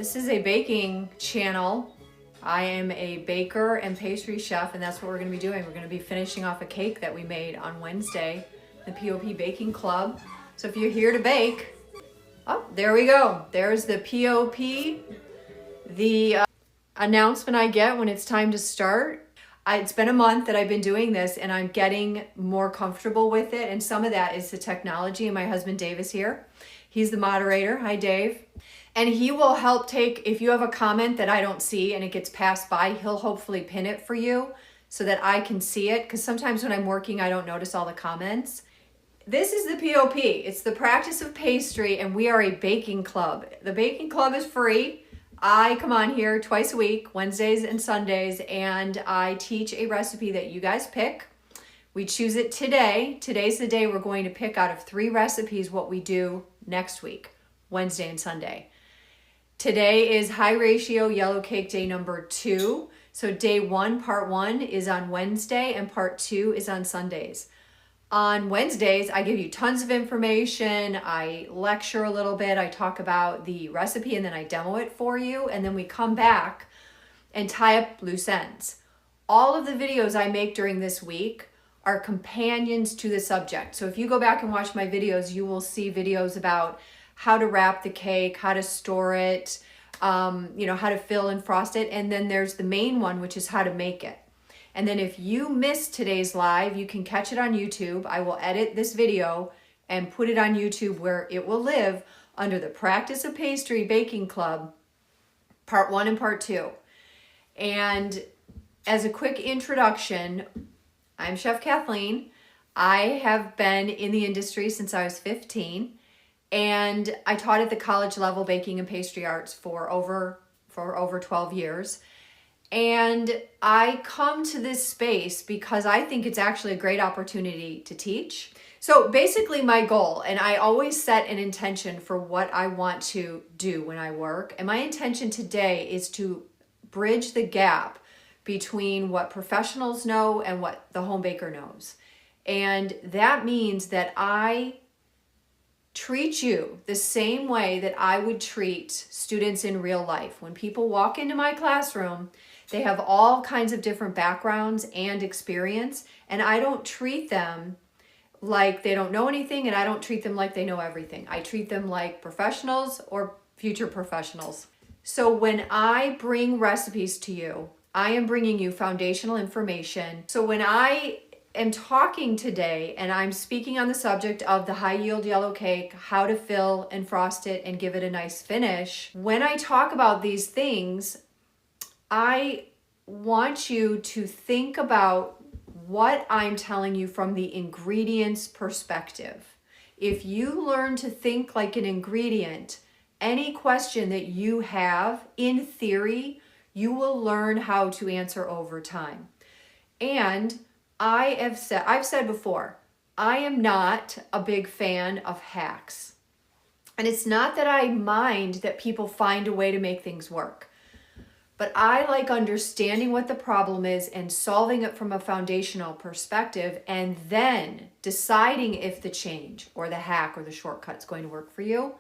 This is a baking channel. I am a baker and pastry chef, and that's what we're going to be doing. We're going to be finishing off a cake that we made on Wednesday, the PoP Baking Club. So if you're here to bake, oh, there we go. There's the PoP, the announcement I get when it's time to start. It's been a month that I've been doing this, and I'm getting more comfortable with it, and some of that is the technology, and my husband Dave is here. He's the moderator. Hi, Dave. And he will help take, if you have a comment that I don't see and it gets passed by, he'll hopefully pin it for you so that I can see it, because sometimes when I'm working, I don't notice all the comments. This is the PoP. It's the practice of pastry, and we are a baking club. The baking club is free. I come on here twice a week, Wednesdays and Sundays, and I teach a recipe that you guys pick. We choose it today. Today's the day we're going to pick out of 3 recipes what we do next week, Wednesday and Sunday. Today is high ratio yellow cake day number 2. So day 1, part 1 is on Wednesday and part 2 is on Sundays. On Wednesdays, I give you tons of information. I lecture a little bit. I talk about the recipe and then I demo it for you. And then we come back and tie up loose ends. All of the videos I make during this week are companions to the subject. So if you go back and watch my videos, you will see videos about how to wrap the cake, how to store it, how to fill and frost it. And then there's the main one, which is how to make it. And then if you missed today's live, you can catch it on YouTube. I will edit this video and put it on YouTube where it will live under the Practice of Pastry Baking Club, part 1 and part 2. And as a quick introduction, I'm Chef Kathleen. I have been in the industry since I was 15. And I taught at the college level baking and pastry arts for over 12 years. And I come to this space because I think it's actually a great opportunity to teach. So basically my goal, and I always set an intention for what I want to do when I work. And my intention today is to bridge the gap between what professionals know and what the home baker knows. And that means that I treat you the same way that I would treat students in real life. When people walk into my classroom, they have all kinds of different backgrounds and experience, and I don't treat them like they don't know anything, and I don't treat them like they know everything. I treat them like professionals or future professionals. So when I bring recipes to you, I am bringing you foundational information. So when I am talking today and I'm speaking on the subject of the high yield yellow cake, how to fill and frost it and give it a nice finish, when I talk about these things, I want you to think about what I'm telling you from the ingredients perspective. If you learn to think like an ingredient, any question that you have, in theory, you will learn how to answer over time. And I've said before, I am not a big fan of hacks. And it's not that I mind that people find a way to make things work, but I like understanding what the problem is and solving it from a foundational perspective, and then deciding if the change or the hack or the shortcut is going to work for you.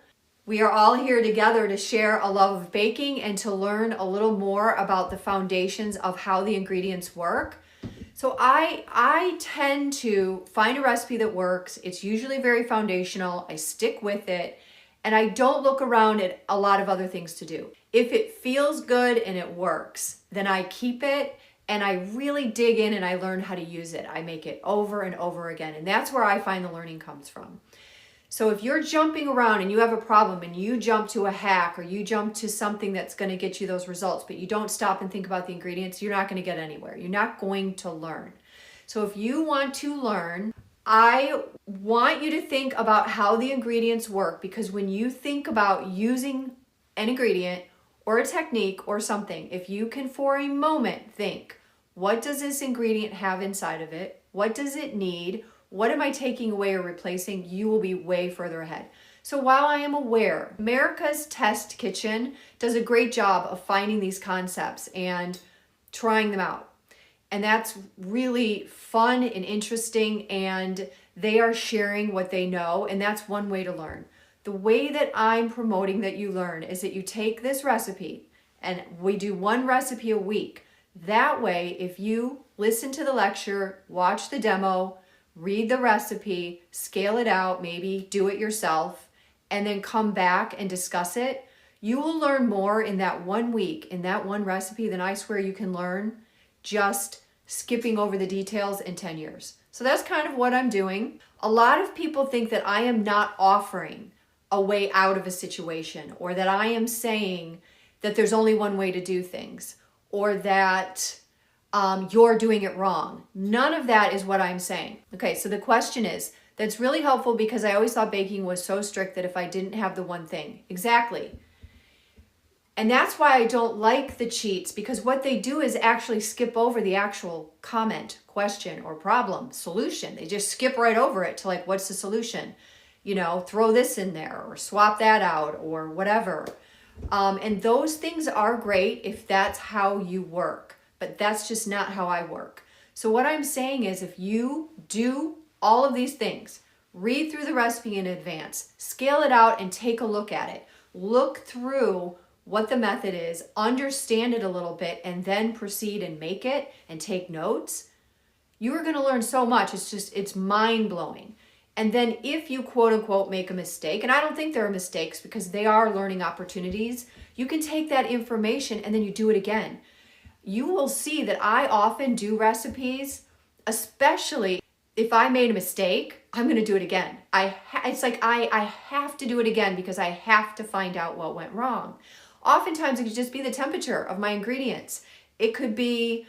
We are all here together to share a love of baking and to learn a little more about the foundations of how the ingredients work. So I tend to find a recipe that works. It's usually very foundational. I stick with it, and I don't look around at a lot of other things to do. If it feels good and it works, then I keep it and I really dig in and I learn how to use it. I make it over and over again, and that's where I find the learning comes from. So if you're jumping around and you have a problem and you jump to a hack or you jump to something that's going to get you those results, but you don't stop and think about the ingredients, you're not going to get anywhere. You're not going to learn. So if you want to learn, I want you to think about how the ingredients work, because when you think about using an ingredient or a technique or something, if you can for a moment think, what does this ingredient have inside of it? What does it need? What am I taking away or replacing? You will be way further ahead. So while I am aware, America's Test Kitchen does a great job of finding these concepts and trying them out. And that's really fun and interesting, and they are sharing what they know, and that's one way to learn. The way that I'm promoting that you learn is that you take this recipe and we do one recipe a week. That way, if you listen to the lecture, watch the demo, read the recipe, scale it out, maybe do it yourself, and then come back and discuss it, you will learn more in that 1 week, in that one recipe, than I swear you can learn just skipping over the details in 10 years. So that's kind of what I'm doing. A lot of people think that I am not offering a way out of a situation, or that I am saying that there's only one way to do things, or that you're doing it wrong. None of that is what I'm saying. Okay, so the question is, that's really helpful because I always thought baking was so strict that if I didn't have the one thing. Exactly. And that's why I don't like the cheats, because what they do is actually skip over the actual comment, question, or problem, solution. They just skip right over it to like, what's the solution? You know, throw this in there or swap that out or whatever. And those things are great if that's how you work, but that's just not how I work. So what I'm saying is, if you do all of these things, read through the recipe in advance, scale it out and take a look at it, look through what the method is, understand it a little bit, and then proceed and make it and take notes, you are going to learn so much. It's mind-blowing. And then if you quote unquote make a mistake, and I don't think there are mistakes because they are learning opportunities, you can take that information and then you do it again. You will see that I often do recipes, especially if I made a mistake, I'm going to do it again. It's like I have to do it again because I have to find out what went wrong. Oftentimes it could just be the temperature of my ingredients. It could be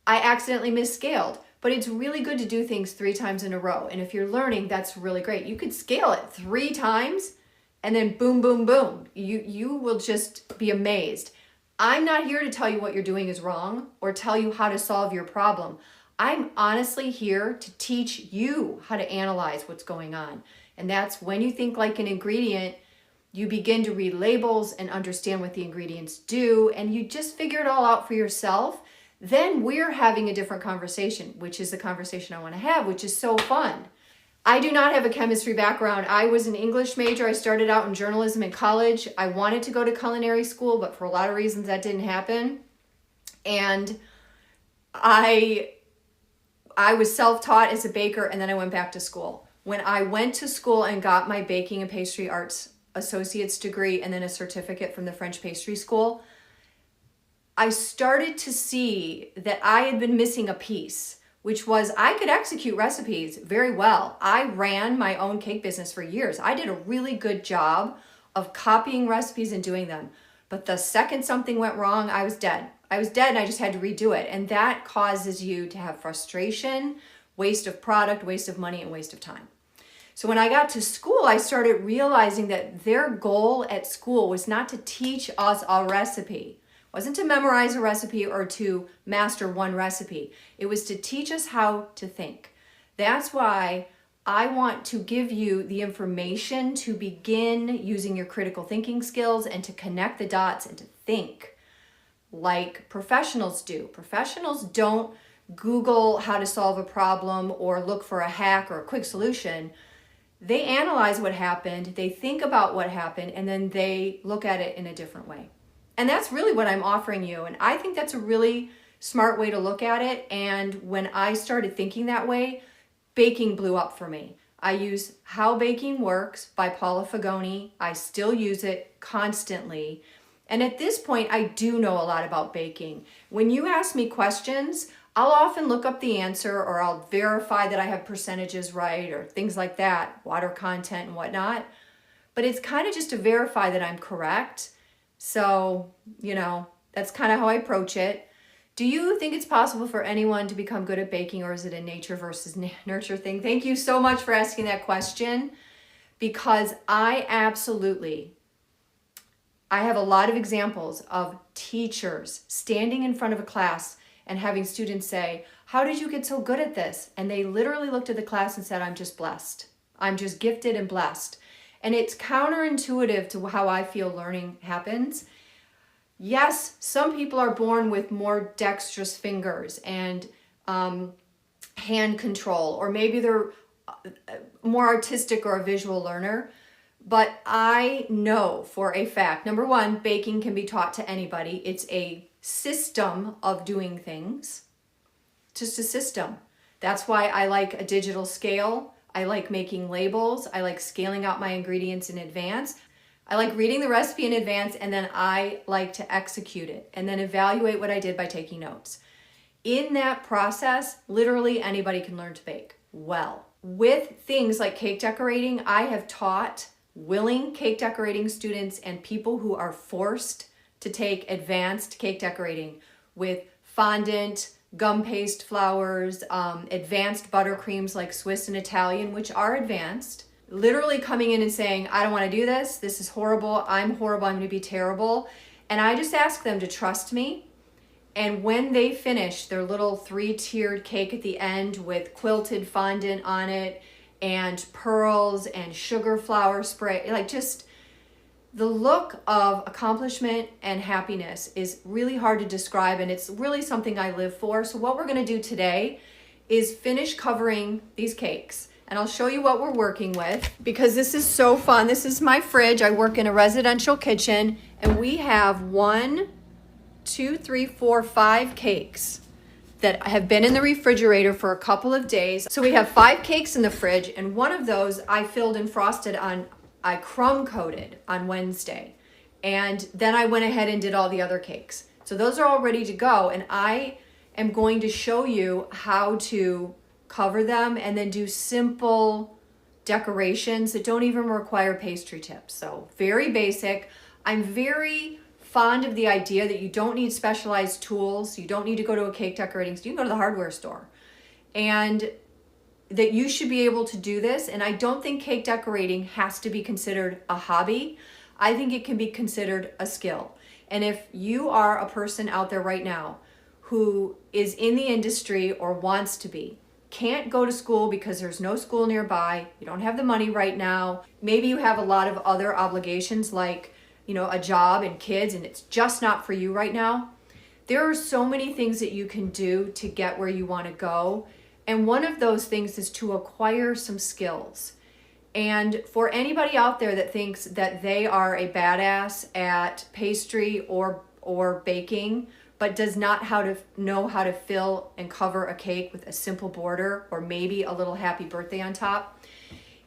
I accidentally misscaled. But it's really good to do things 3 times in a row. And if you're learning, that's really great. You could scale it 3 times and then boom, boom, boom. You will just be amazed. I'm not here to tell you what you're doing is wrong or tell you how to solve your problem. I'm honestly here to teach you how to analyze what's going on. And that's when you think like an ingredient, you begin to read labels and understand what the ingredients do, and you just figure it all out for yourself. Then we're having a different conversation, which is the conversation I want to have, which is so fun. I do not have a chemistry background. I was an English major. I started out in journalism in college. I wanted to go to culinary school, but for a lot of reasons that didn't happen. And I was self-taught as a baker, and then I went back to school. When I went to school and got my baking and pastry arts associate's degree and then a certificate from the French pastry school, I started to see that I had been missing a piece, which was I could execute recipes very well. I ran my own cake business for years. I did a really good job of copying recipes and doing them. But the second something went wrong, I was dead. I was dead and I just had to redo it. And that causes you to have frustration, waste of product, waste of money, and waste of time. So when I got to school, I started realizing that their goal at school was not to teach us a recipe. It wasn't to memorize a recipe or to master one recipe. It was to teach us how to think. That's why I want to give you the information to begin using your critical thinking skills and to connect the dots and to think like professionals do. Professionals don't Google how to solve a problem or look for a hack or a quick solution. They analyze what happened, they think about what happened, and then they look at it in a different way. And that's really what I'm offering you. And I think that's a really smart way to look at it. And when I started thinking that way, baking blew up for me. I use How Baking Works by Paula Fagoni. I still use it constantly. And at this point, I do know a lot about baking. When you ask me questions, I'll often look up the answer, or I'll verify that I have percentages right or things like that, water content and whatnot. But it's kind of just to verify that I'm correct. So, that's kind of how I approach it. Do you think it's possible for anyone to become good at baking, or is it a nature versus nurture thing? Thank you so much for asking that question, because I have a lot of examples of teachers standing in front of a class and having students say, "How did you get so good at this?" And they literally looked at the class and said, "I'm just blessed. I'm just gifted and blessed." And it's counterintuitive to how I feel learning happens. Yes, some people are born with more dexterous fingers and hand control, or maybe they're more artistic or a visual learner. But I know for a fact, number one, baking can be taught to anybody. It's a system of doing things, just a system. That's why I like a digital scale. I like making labels. I like scaling out my ingredients in advance. I like reading the recipe in advance, and then I like to execute it and then evaluate what I did by taking notes. In that process, literally anybody can learn to bake well. With things like cake decorating, I have taught willing cake decorating students and people who are forced to take advanced cake decorating with fondant, gum paste flours, advanced buttercreams like Swiss and Italian, which are advanced, literally coming in and saying, I don't want to do this. This is horrible. I'm horrible. I'm going to be terrible. And I just ask them to trust me. And when they finish their little 3-tiered cake at the end with quilted fondant on it and pearls and sugar flour spray, like just the look of accomplishment and happiness is really hard to describe, and it's really something I live for. So what we're going to do today is finish covering these cakes, and I'll show you what we're working with because this is so fun. This is my fridge. I work in a residential kitchen, and we have 1, 2, 3, 4, 5 cakes that have been in the refrigerator for a couple of days. So we have 5 cakes in the fridge, and one of those I filled and frosted on, I crumb coated on Wednesday. And then I went ahead and did all the other cakes. So those are all ready to go, and I am going to show you how to cover them and then do simple decorations that don't even require pastry tips. So very basic. I'm very fond of the idea that you don't need specialized tools. You don't need to go to a cake decorating store. You can go to the hardware store. And that you should be able to do this. And I don't think cake decorating has to be considered a hobby. I think it can be considered a skill. And if you are a person out there right now who is in the industry or wants to be, can't go to school because there's no school nearby, you don't have the money right now, maybe you have a lot of other obligations like, a job and kids, and it's just not for you right now. There are so many things that you can do to get where you want to go. And one of those things is to acquire some skills. And for anybody out there that thinks that they are a badass at pastry or baking, but does not know how to fill and cover a cake with a simple border or maybe a little happy birthday on top,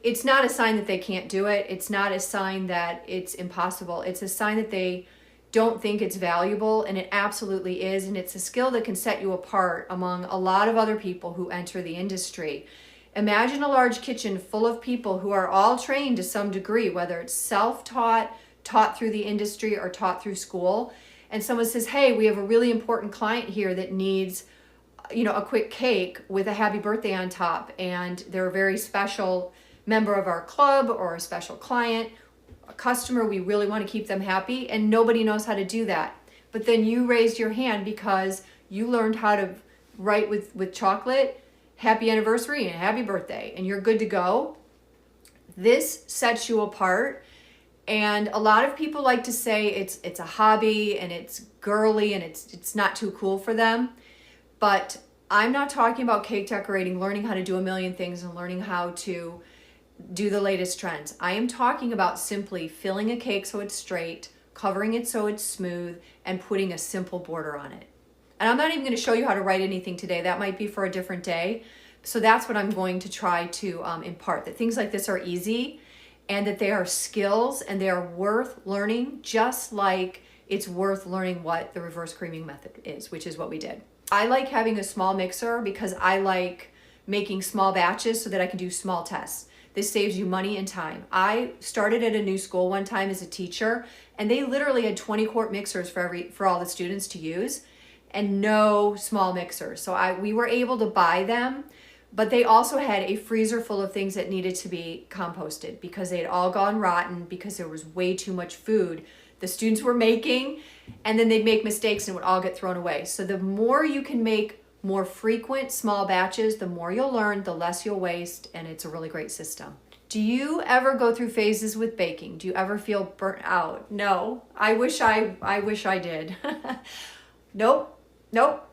it's not a sign that they can't do it. It's not a sign that it's impossible. It's a sign that they don't think it's valuable, and it absolutely is. And it's a skill that can set you apart among a lot of other people who enter the industry. Imagine a large kitchen full of people who are all trained to some degree, whether it's self-taught, taught through the industry, or taught through school. And someone says, hey, we have a really important client here that needs, a quick cake with a happy birthday on top, and they're a very special member of our club or a special client, a customer, we really want to keep them happy, and nobody knows how to do that. But then you raised your hand because you learned how to write with chocolate, happy anniversary and happy birthday, and you're good to go. This sets you apart. And a lot of people like to say it's a hobby and it's girly and it's not too cool for them. But I'm not talking about cake decorating, learning how to do a million things and learning how to do the latest trends. I am talking about simply filling a cake so it's straight, covering it so it's smooth, and putting a simple border on it. And I'm not even going to show you how to write anything today. That might be for a different day. So that's what I'm going to try to impart, that things like this are easy and that they are skills and they are worth learning, just like it's worth learning what the reverse creaming method is, which is what we did. I like having a small mixer because I like making small batches so that I can do small tests. This saves you money and time. I started at a new school one time as a teacher, and they literally had 20-quart mixers for all the students to use, and no small mixers. So we were able to buy them, but they also had a freezer full of things that needed to be composted because they had all gone rotten because there was way too much food the students were making, and then they'd make mistakes and it would all get thrown away. So the more you can make more frequent small batches, the more you'll learn, the less you'll waste, and it's a really great system. Do you ever go through phases with baking? Do you ever feel burnt out? No. I wish I did. Nope.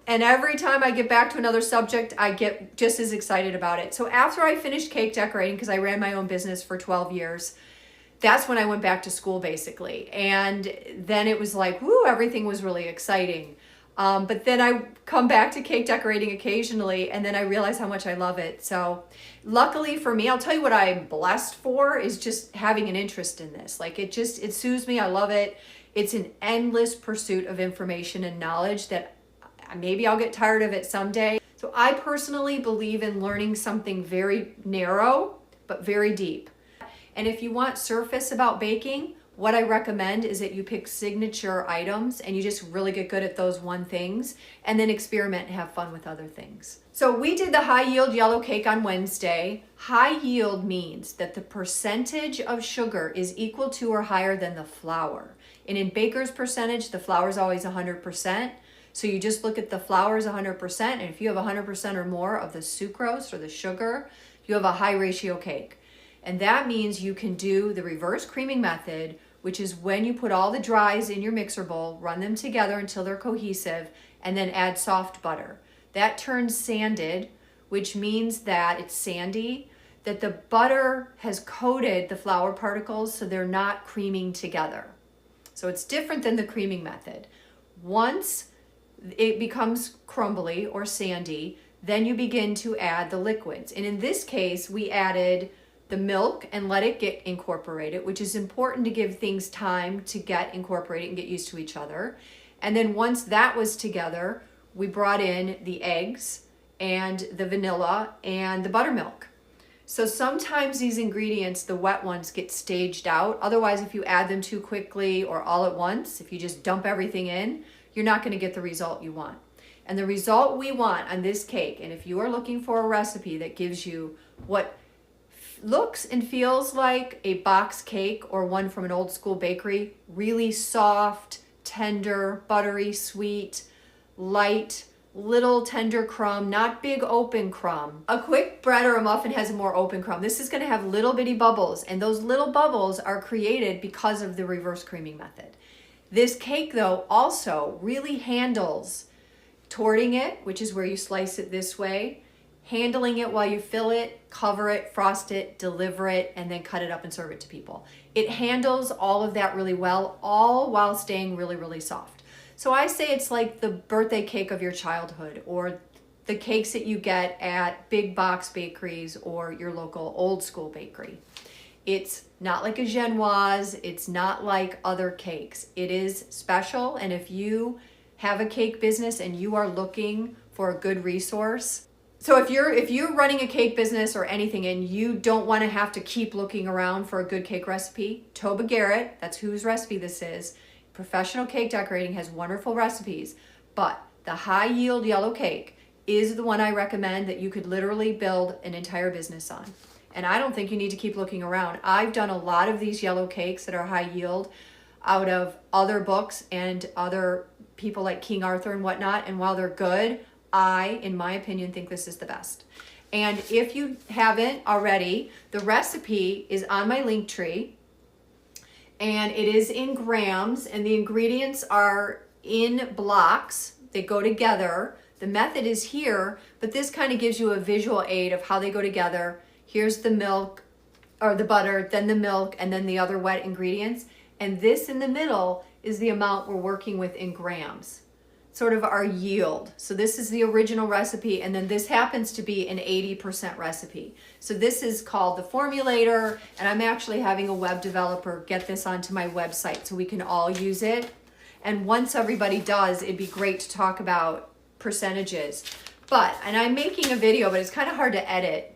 And every time I get back to another subject, I get just as excited about it. So after I finished cake decorating, because I ran my own business for 12 years, that's when I went back to school basically. And then it was like, woo, everything was really exciting. But then I come back to cake decorating occasionally, and then I realize how much I love it. So luckily for me, I'll tell you what I'm blessed for is just having an interest in this. Like it soothes me. I love it. It's an endless pursuit of information and knowledge that maybe I'll get tired of it someday. So I personally believe in learning something very narrow, but very deep. And if you want surface about baking, what I recommend is that you pick signature items and you just really get good at those one things and then experiment and have fun with other things. So we did the high yield yellow cake on Wednesday. High yield means that the percentage of sugar is equal to or higher than the flour. And in baker's percentage, the flour is always 100%. So you just look at the flour is 100%, and if you have 100% or more of the sucrose or the sugar, you have a high ratio cake. And that means you can do the reverse creaming method, which is when you put all the dries in your mixer bowl, run them together until they're cohesive, and then add soft butter. That turns sanded, which means that it's sandy, that the butter has coated the flour particles so they're not creaming together. So it's different than the creaming method. Once it becomes crumbly or sandy, then you begin to add the liquids. And in this case, we added the milk and let it get incorporated, which is important to give things time to get incorporated and get used to each other. And then once that was together, we brought in the eggs and the vanilla and the buttermilk. So sometimes these ingredients, the wet ones, get staged out. Otherwise, if you add them too quickly or all at once, if you just dump everything in, you're not going to get the result you want. And the result we want on this cake, and if you are looking for a recipe that gives you what looks and feels like a box cake or one from an old school bakery, really soft, tender, buttery, sweet, light, little tender crumb, not big open crumb. A quick bread or a muffin has a more open crumb. This is going to have little bitty bubbles, and those little bubbles are created because of the reverse creaming method. This cake though also really handles torting it, which is where you slice it this way, handling it while you fill it, cover it, frost it, deliver it, and then cut it up and serve it to people. It handles all of that really well, all while staying really, really soft. So I say it's like the birthday cake of your childhood, or the cakes that you get at big box bakeries or your local old school bakery. It's not like a genoise, it's not like other cakes. It is special, and if you have a cake business and you are looking for a good resource, so if you're running a cake business or anything and you don't want to have to keep looking around for a good cake recipe, Toba Garrett, that's whose recipe this is, professional cake decorating, has wonderful recipes, but the high yield yellow cake is the one I recommend that you could literally build an entire business on. And I don't think you need to keep looking around. I've done a lot of these yellow cakes that are high yield out of other books and other people like King Arthur and whatnot. And while they're good, I, in my opinion, think this is the best. And if you haven't already, the recipe is on my link tree, and it is in grams, and the ingredients are in blocks. They go together. The method is here, but this kind of gives you a visual aid of how they go together. Here's the milk or the butter, then the milk, and then the other wet ingredients. And this in the middle is the amount we're working with in grams, sort of our yield. So this is the original recipe, and then this happens to be an 80% recipe. So this is called the formulator, and I'm actually having a web developer get this onto my website so we can all use it. And once everybody does, it'd be great to talk about percentages. And I'm making a video, but it's kind of hard to edit.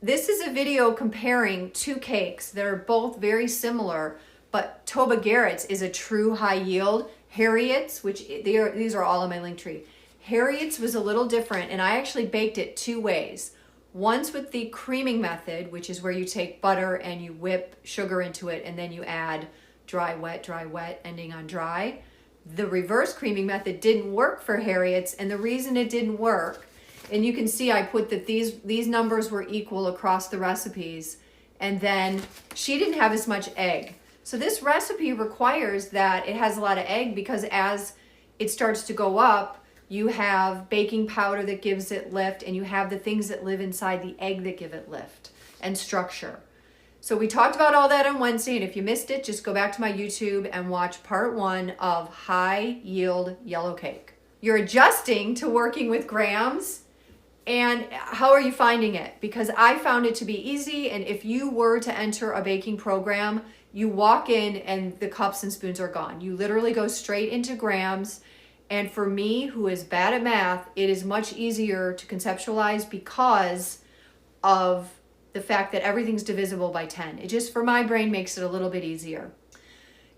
This is a video comparing two cakes that are both very similar, but Toba Garrett's is a true high yield. Harriet's, which these are all in my link tree. Harriet's was a little different, and I actually baked it two ways. Once with the creaming method, which is where you take butter and you whip sugar into it, and then you add dry, wet, ending on dry. The reverse creaming method didn't work for Harriet's, and the reason it didn't work, and you can see I put that these numbers were equal across the recipes, and then she didn't have as much egg. So this recipe requires that it has a lot of egg, because as it starts to go up, you have baking powder that gives it lift, and you have the things that live inside the egg that give it lift and structure. So we talked about all that on Wednesday, and if you missed it, just go back to my YouTube and watch part 1 of high yield yellow cake. You're adjusting to working with grams, and how are you finding it? Because I found it to be easy, and if you were to enter a baking program, you walk in and the cups and spoons are gone. You literally go straight into grams, and for me, who is bad at math, it is much easier to conceptualize because of the fact that everything's divisible by 10. It just, for my brain, makes it a little bit easier.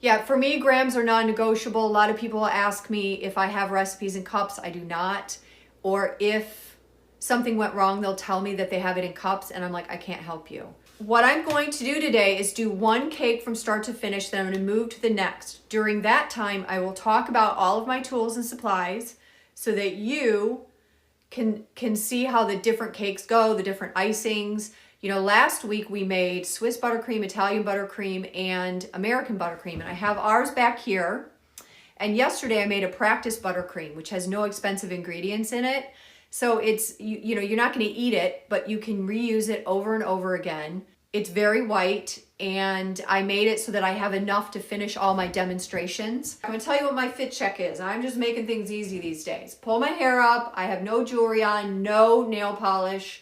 Yeah, for me, grams are non-negotiable. A lot of people ask me if I have recipes in cups. I do not. Or if something went wrong, they'll tell me that they have it in cups, and I'm like, I can't help you. What I'm going to do today is do one cake from start to finish, then I'm going to move to the next. During that time, I will talk about all of my tools and supplies so that you can see how the different cakes go, the different icings. You know, last week we made Swiss buttercream, Italian buttercream, and American buttercream, and I have ours back here. And yesterday I made a practice buttercream, which has no expensive ingredients in it. So it's, you know, you're not going to eat it, but you can reuse it over and over again. It's very white, and I made it so that I have enough to finish all my demonstrations. I'm going to tell you what my fit check is. I'm just making things easy these days. Pull my hair up. I have no jewelry on, no nail polish,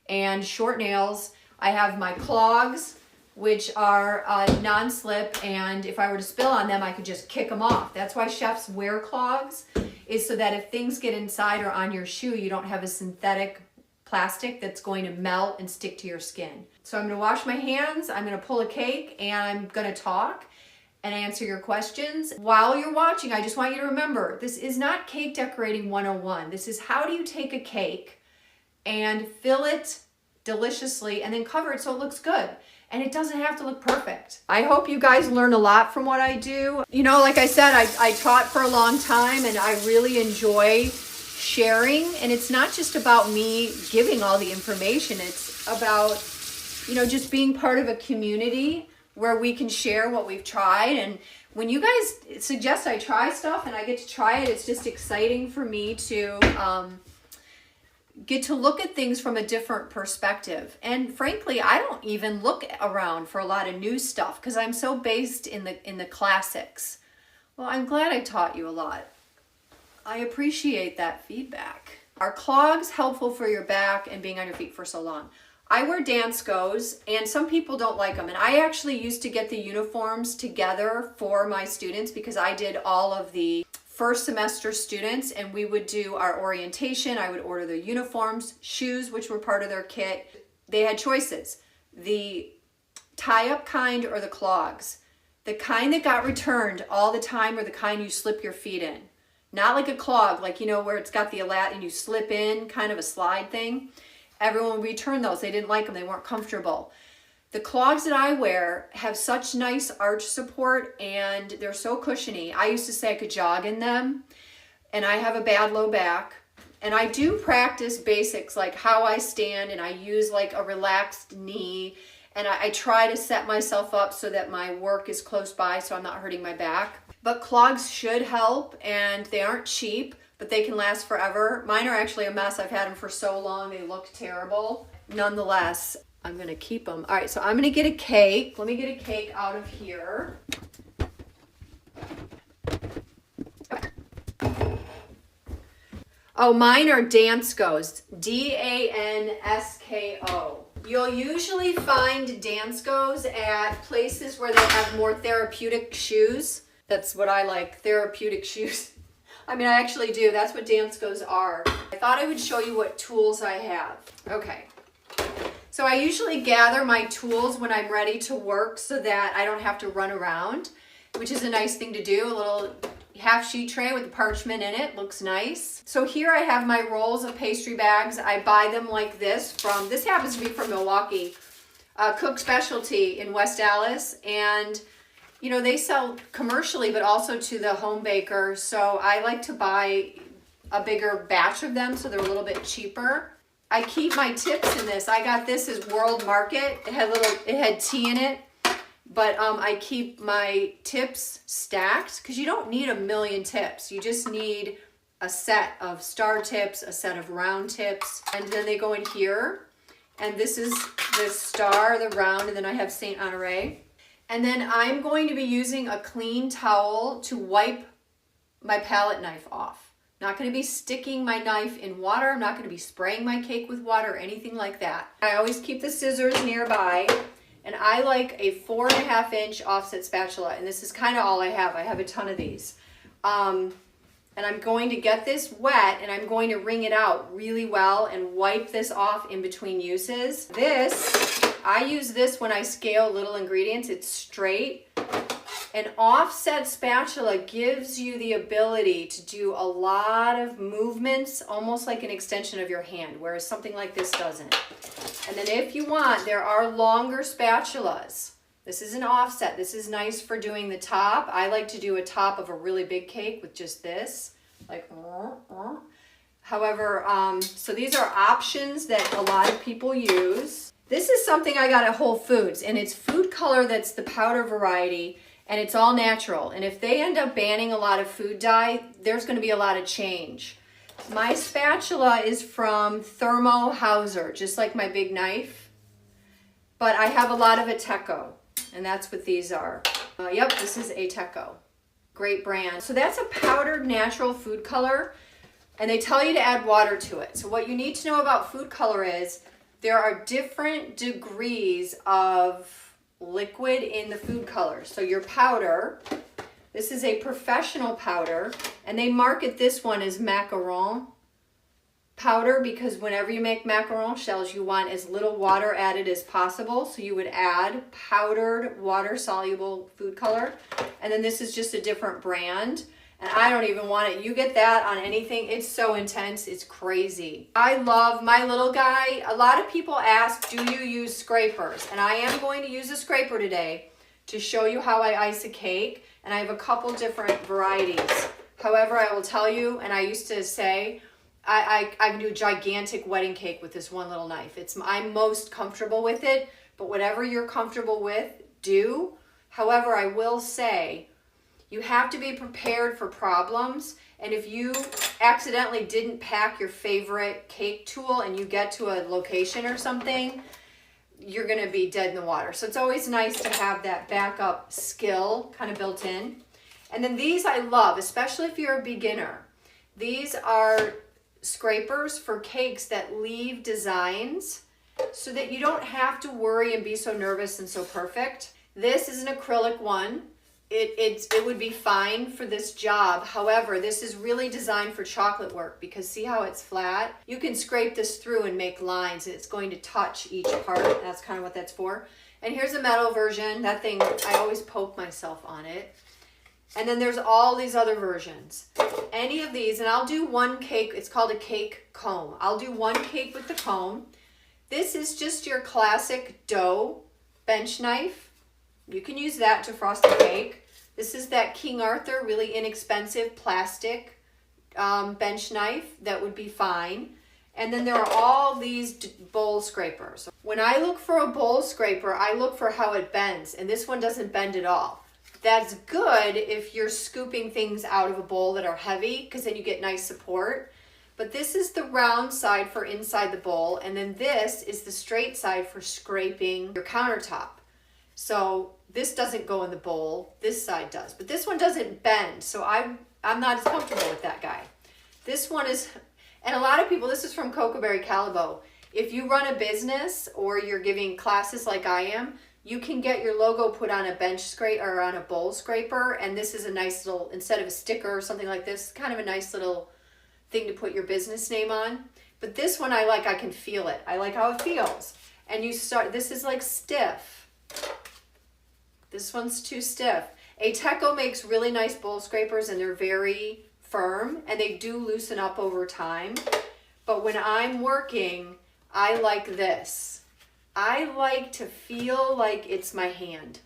and short nails. I have my clogs, which are non-slip, and if I were to spill on them, I could just kick them off. That's why chefs wear clogs, is so that if things get inside or on your shoe, you don't have a synthetic plastic that's going to melt and stick to your skin. So I'm going to wash my hands, I'm going to pull a cake, and I'm going to talk and answer your questions. While you're watching, I just want you to remember, this is not cake decorating 101. This is how do you take a cake and fill it deliciously and then cover it so it looks good. And it doesn't have to look perfect. I hope you guys learn a lot from what I do. You know, like I said, I taught for a long time, and I really enjoy sharing. And it's not just about me giving all the information. It's about, you know, just being part of a community where we can share what we've tried. And when you guys suggest I try stuff and I get to try it, it's just exciting for me to get to look at things from a different perspective. And frankly, I don't even look around for a lot of new stuff because I'm so based in the classics. Well, I'm glad I taught you a lot. I appreciate that feedback. Are clogs helpful for your back and being on your feet for so long? I wear Danskos, and some people don't like them. And I actually used to get the uniforms together for my students because I did all of the first semester students, and we would do our orientation. I would order their uniforms, shoes, which were part of their kit. They had choices, the tie-up kind or the clogs. The kind that got returned all the time or the kind you slip your feet in. Not like a clog, like, you know, where it's got the elastic and you slip in, kind of a slide thing. Everyone would return those. They didn't like them. They weren't comfortable. The clogs that I wear have such nice arch support, and they're so cushiony. I used to say I could jog in them, and I have a bad low back. And I do practice basics like how I stand, and I use like a relaxed knee, and I try to set myself up so that my work is close by so I'm not hurting my back. But clogs should help, and they aren't cheap, but they can last forever. Mine are actually a mess. I've had them for so long, they look terrible. Nonetheless, I'm gonna keep them. All right, so I'm gonna get a cake. Let me get a cake out of here. Oh, mine are Danskos, D-A-N-S-K-O. You'll usually find Danskos at places where they have more therapeutic shoes. That's what I like, therapeutic shoes. I mean, I actually do. That's what Danskos are. I thought I would show you what tools I have. Okay. So I usually gather my tools when I'm ready to work so that I don't have to run around, which is a nice thing to do. A little half sheet tray with the parchment in it. Looks nice. So here I have my rolls of pastry bags. I buy them like this from, this happens to be from Milwaukee, Cook Specialty in West Allis. And you know, they sell commercially, but also to the home baker. So I like to buy a bigger batch of them so they're a little bit cheaper. I keep my tips in this. I got this as World Market. It had tea in it, but I keep my tips stacked because you don't need a million tips. You just need a set of star tips, a set of round tips, and then they go in here. And this is the star, the round, and then I have Saint Honore. And then I'm going to be using a clean towel to wipe my palette knife off. Not going to be sticking my knife in water. I'm not going to be spraying my cake with water or anything like that. I always keep the scissors nearby, and I like a 4.5 inch offset spatula, and this is kind of all I have. I have a ton of these. And I'm going to get this wet, and I'm going to wring it out really well and wipe this off in between uses. I use this when I scale little ingredients. It's straight. An offset spatula gives you the ability to do a lot of movements, almost like an extension of your hand, whereas something like this doesn't. And then if you want, there are longer spatulas. This is an offset. This is nice for doing the top. I like to do a top of a really big cake with just this, like, however, so these are options that a lot of people use. This is something I got at Whole Foods, and it's food color that's the powder variety, and it's all natural. And if they end up banning a lot of food dye, there's going to be a lot of change. My spatula is from Thermo Hauser, just like my big knife, but I have a lot of Ateco. And that's what these are. Yep, this is Ateco. Great brand. So that's a powdered natural food color, and they tell you to add water to it. So what you need to know about food color is there are different degrees of liquid in the food color. So your powder, this is a professional powder, and they market this one as macaron powder because whenever you make macaron shells, you want as little water added as possible. So you would add powdered water-soluble food color. And then this is just a different brand. And I don't even want it. You get that on anything. It's so intense. It's crazy. I love my little guy. A lot of people ask, do you use scrapers? And I am going to use a scraper today to show you how I ice a cake. And I have a couple different varieties. However, I will tell you, and I used to say, I can do a gigantic wedding cake with this one little knife. I'm most comfortable with it, but whatever you're comfortable with, do. However, I will say, you have to be prepared for problems. And if you accidentally didn't pack your favorite cake tool and you get to a location or something, you're going to be dead in the water. So it's always nice to have that backup skill kind of built in. And then these I love, especially if you're a beginner. These are scrapers for cakes that leave designs so that you don't have to worry and be so nervous and so perfect. This is an acrylic one. It would be fine for this job. However, this is really designed for chocolate work because see how it's flat? You can scrape this through and make lines, and it's going to touch each part. That's kind of what that's for. And here's a metal version. That thing, I always poke myself on it. And then there's all these other versions. Any of these, and I'll do one cake. It's called a cake comb. I'll do one cake with the comb. This is just your classic dough bench knife. You can use that to frost a cake. This is that King Arthur, really inexpensive plastic bench knife that would be fine. And then there are all these bowl scrapers. When I look for a bowl scraper, I look for how it bends, and this one doesn't bend at all. That's good if you're scooping things out of a bowl that are heavy because then you get nice support. But this is the round side for inside the bowl, and then this is the straight side for scraping your countertop. So this doesn't go in the bowl, this side does. But this one doesn't bend, so I'm not as comfortable with that guy. This one is, and a lot of people, this is from Cocoberry Calabo. If you run a business or you're giving classes like I am, you can get your logo put on a bench scraper or on a bowl scraper, and this is a nice little, instead of a sticker or something like this, kind of a nice little thing to put your business name on. But this one I like, I can feel it. I like how it feels. And you start, this is like stiff. This one's too stiff. Ateco makes really nice bowl scrapers, and they're very firm, and they do loosen up over time. But when I'm working, I like this. I like to feel like it's my hand.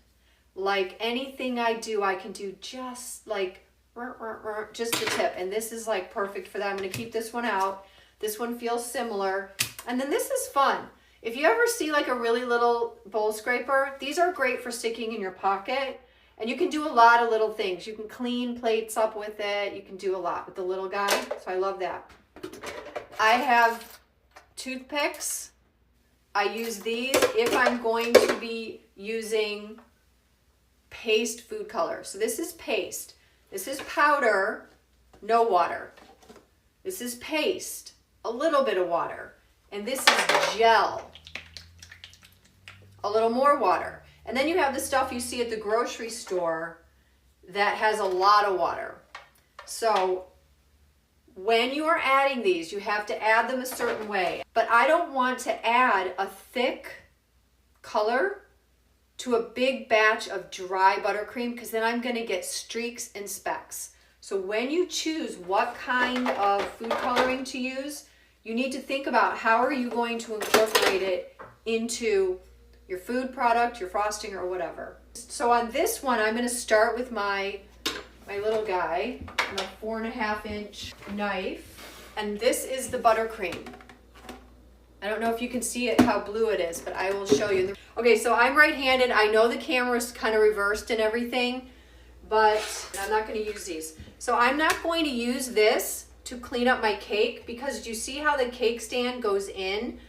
Like anything I do, I can do just like, just the tip. And this is like perfect for that. I'm going to keep this one out. This one feels similar. And then this is fun. If you ever see like a really little bowl scraper, these are great for sticking in your pocket. And you can do a lot of little things. You can clean plates up with it. You can do a lot with the little guy. So I love that. I have toothpicks. I use these if I'm going to be using paste food color. So this is paste. This is powder, no water. This is paste, a little bit of water. And this is gel, a little more water. And then you have the stuff you see at the grocery store that has a lot of water. So when you are adding these, you have to add them a certain way. But I don't want to add a thick color to a big batch of dry buttercream, because then I'm going to get streaks and specks. So when you choose what kind of food coloring to use, you need to think about how are you going to incorporate it into your food product, your frosting, or whatever. So on this one, I'm going to start with my little guy, my 4.5-inch knife, and this is the buttercream. I don't know if you can see it, how blue it is, but I will show you. Okay, so I'm right-handed. I know the camera's kind of reversed and everything, but I'm not going to use these. So I'm not going to use this to clean up my cake, because do you see how the cake stand goes in?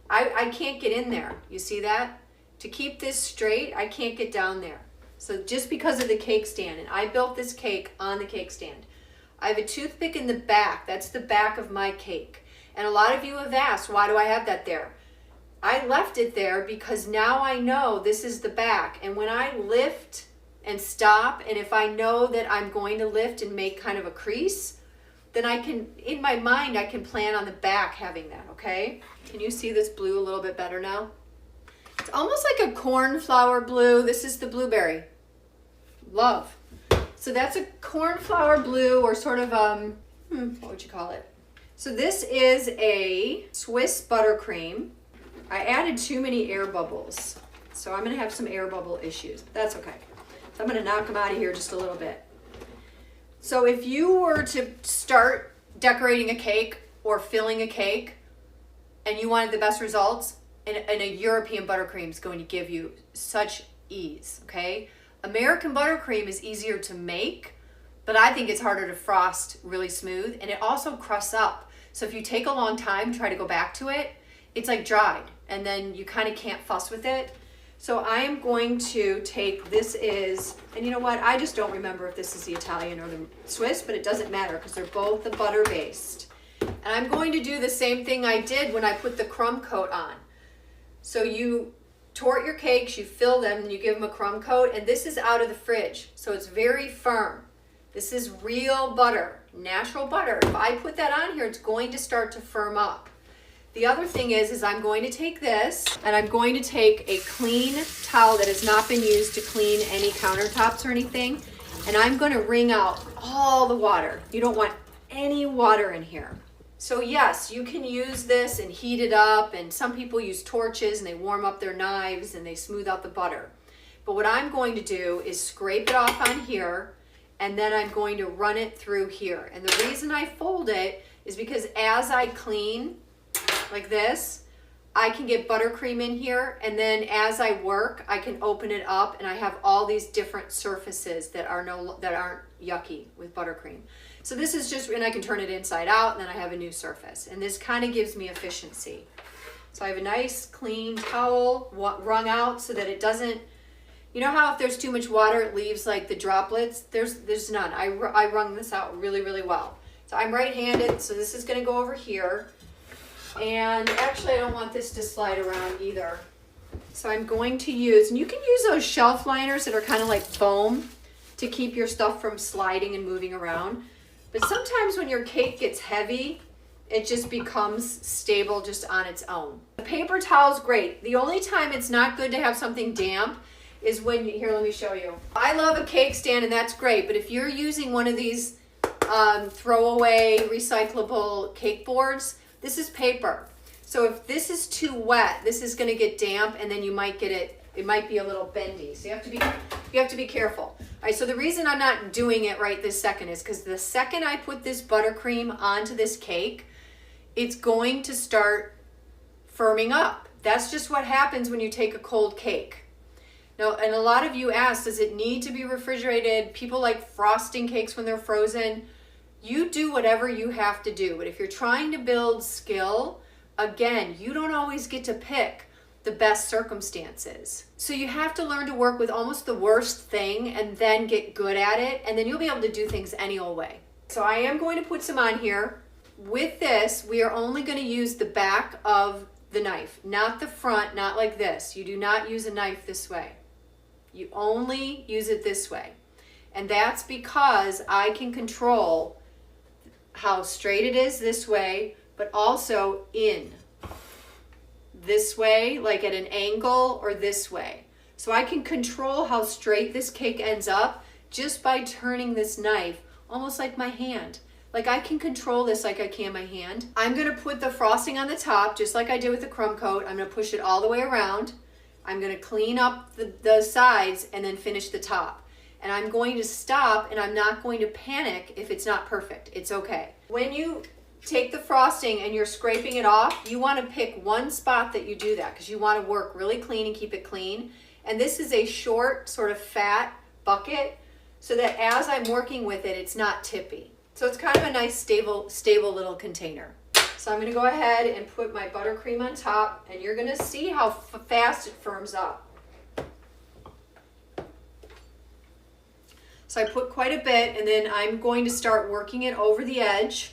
I can't get in there. You see that? To keep this straight, I can't get down there. So just because of the cake stand, and I built this cake on the cake stand. I have a toothpick in the back. That's the back of my cake. And a lot of you have asked, why do I have that there? I left it there because now I know this is the back. And when I lift and stop, and if I know that I'm going to lift and make kind of a crease, then I can, in my mind, I can plan on the back having that, okay? Can you see this blue a little bit better now? It's almost like a cornflower blue. This is the blueberry. Love. So that's a cornflower blue, or sort of, what would you call it? So this is a Swiss buttercream. I added too many air bubbles, so I'm gonna have some air bubble issues, but that's okay. So I'm gonna knock them out of here just a little bit. So if you were to start decorating a cake or filling a cake and you wanted the best results, and a European buttercream is going to give you such ease, okay? American buttercream is easier to make, but I think it's harder to frost really smooth, and it also crusts up. So if you take a long time, try to go back to it, it's like dried, and then you kind of can't fuss with it. So I am going to take, this is, and you know what, I just don't remember if this is the Italian or the Swiss, but it doesn't matter because they're both the butter based. And I'm going to do the same thing I did when I put the crumb coat on. So you tort your cakes, you fill them, and you give them a crumb coat, and this is out of the fridge, so it's very firm. This is real butter, natural butter. If I put that on here, it's going to start to firm up. The other thing is I'm going to take this, and I'm going to take a clean towel that has not been used to clean any countertops or anything, and I'm going to wring out all the water. You don't want any water in here. So yes, you can use this and heat it up, and some people use torches and they warm up their knives and they smooth out the butter. But what I'm going to do is scrape it off on here, and then I'm going to run it through here. And the reason I fold it is because as I clean like this, I can get buttercream in here, and then as I work, I can open it up, and I have all these different surfaces that aren't yucky with buttercream. So this is just, and I can turn it inside out, and then I have a new surface. And this kind of gives me efficiency. So I have a nice clean towel wrung out so that it doesn't, you know how if there's too much water, it leaves like the droplets? There's none. I wrung this out really, really well. So I'm right-handed, so this is gonna go over here. And actually I don't want this to slide around either. So I'm going to use, and you can use those shelf liners that are kind of like foam to keep your stuff from sliding and moving around. But sometimes when your cake gets heavy, it just becomes stable just on its own. The paper towel is great. The only time it's not good to have something damp is when, here, let me show you. I love a cake stand, and that's great, but if you're using one of these throwaway recyclable cake boards, this is paper. So if this is too wet, this is gonna get damp, and then you might get it might be a little bendy. So you have to be careful. All right, so the reason I'm not doing it right this second is because the second I put this buttercream onto this cake, it's going to start firming up. That's just what happens when you take a cold cake. Now, and a lot of you ask, does it need to be refrigerated? People like frosting cakes when they're frozen. You do whatever you have to do. But if you're trying to build skill, again, you don't always get to pick. the best circumstances. So you have to learn to work with almost the worst thing and then get good at it, and then you'll be able to do things any old way. So I am going to put some on here. With this, we are only going to use the back of the knife, not the front, not like this. You do not use a knife this way. You only use it this way. And that's because I can control how straight it is this way, but also in this way, like at an angle, or this way. So I can control how straight this cake ends up just by turning this knife, almost like my hand. Like I can control this like I can my hand. I'm gonna put the frosting on the top, just like I did with the crumb coat. I'm gonna push it all the way around. I'm gonna clean up the sides and then finish the top. And I'm going to stop, and I'm not going to panic if it's not perfect. It's okay. When you take the frosting and you're scraping it off, you want to pick one spot that you do that, because you want to work really clean and keep it clean. And this is a short, sort of fat bucket, so that as I'm working with it, it's not tippy. So it's kind of a nice, stable little container. So I'm going to go ahead and put my buttercream on top, and you're going to see how fast it firms up. So I put quite a bit, and then I'm going to start working it over the edge,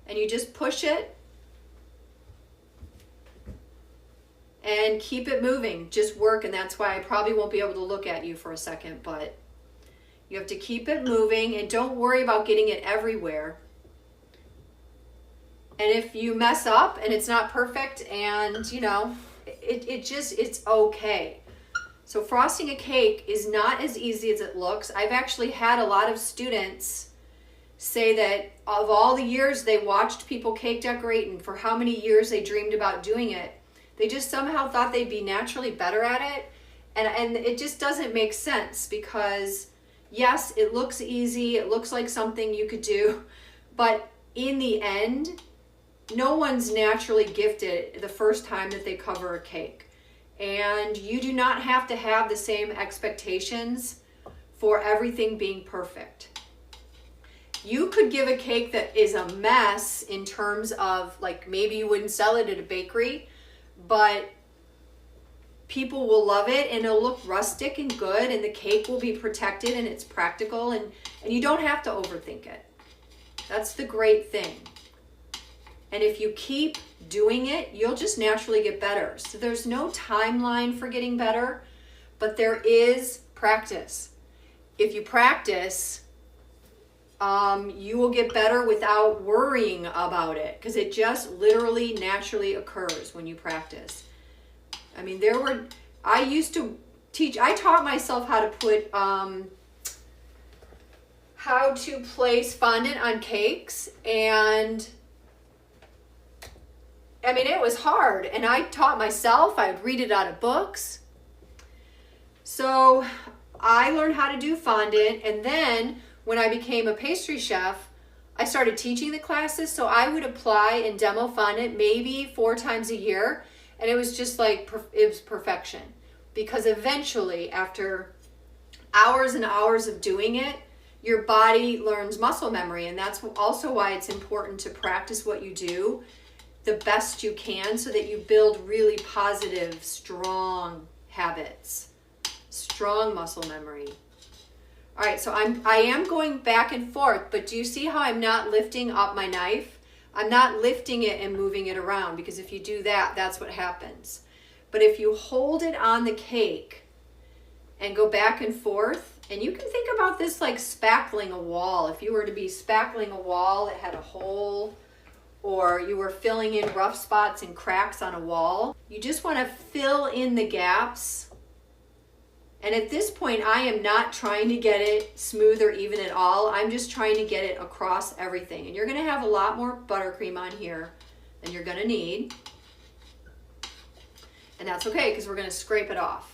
and you just push it and keep it moving. Just work, and that's why I probably won't be able to look at you for a second, but you have to keep it moving, and don't worry about getting it everywhere. And if you mess up and it's not perfect, and you know, it's okay. So frosting a cake is not as easy as it looks. I've actually had a lot of students say that of all the years they watched people cake decorate and for how many years they dreamed about doing it, they just somehow thought they'd be naturally better at it. And it just doesn't make sense, because yes, it looks easy, it looks like something you could do, but in the end, no one's naturally gifted the first time that they cover a cake. And you do not have to have the same expectations for everything being perfect. You could give a cake that is a mess in terms of, like, maybe you wouldn't sell it at a bakery, but people will love it and it'll look rustic and good, and the cake will be protected and it's practical, and you don't have to overthink it. That's the great thing. And if you keep doing it, you'll just naturally get better. So there's no timeline for getting better, but there is practice. If you practice, you will get better without worrying about it, because it just literally naturally occurs when you practice. I mean, I used to teach, I taught myself how to put, how to place fondant on cakes, and I mean, it was hard, and I taught myself. I would read it out of books. So I learned how to do fondant, and then when I became a pastry chef, I started teaching the classes, so I would apply and demo fondant maybe 4 times a year, and it was just like, it was perfection. Because eventually, after hours and hours of doing it, your body learns muscle memory, and that's also why it's important to practice what you do the best you can, so that you build really positive, strong habits, strong muscle memory. All right, so I am going back and forth, but do you see how I'm not lifting up my knife? I'm not lifting it and moving it around, because if you do that, that's what happens. But if you hold it on the cake and go back and forth, and you can think about this like spackling a wall. If you were to be spackling a wall that had a hole, or you were filling in rough spots and cracks on a wall, you just want to fill in the gaps. And at this point, I am not trying to get it smooth or even at all. I'm just trying to get it across everything. And you're going to have a lot more buttercream on here than you're going to need. And that's okay, because we're going to scrape it off.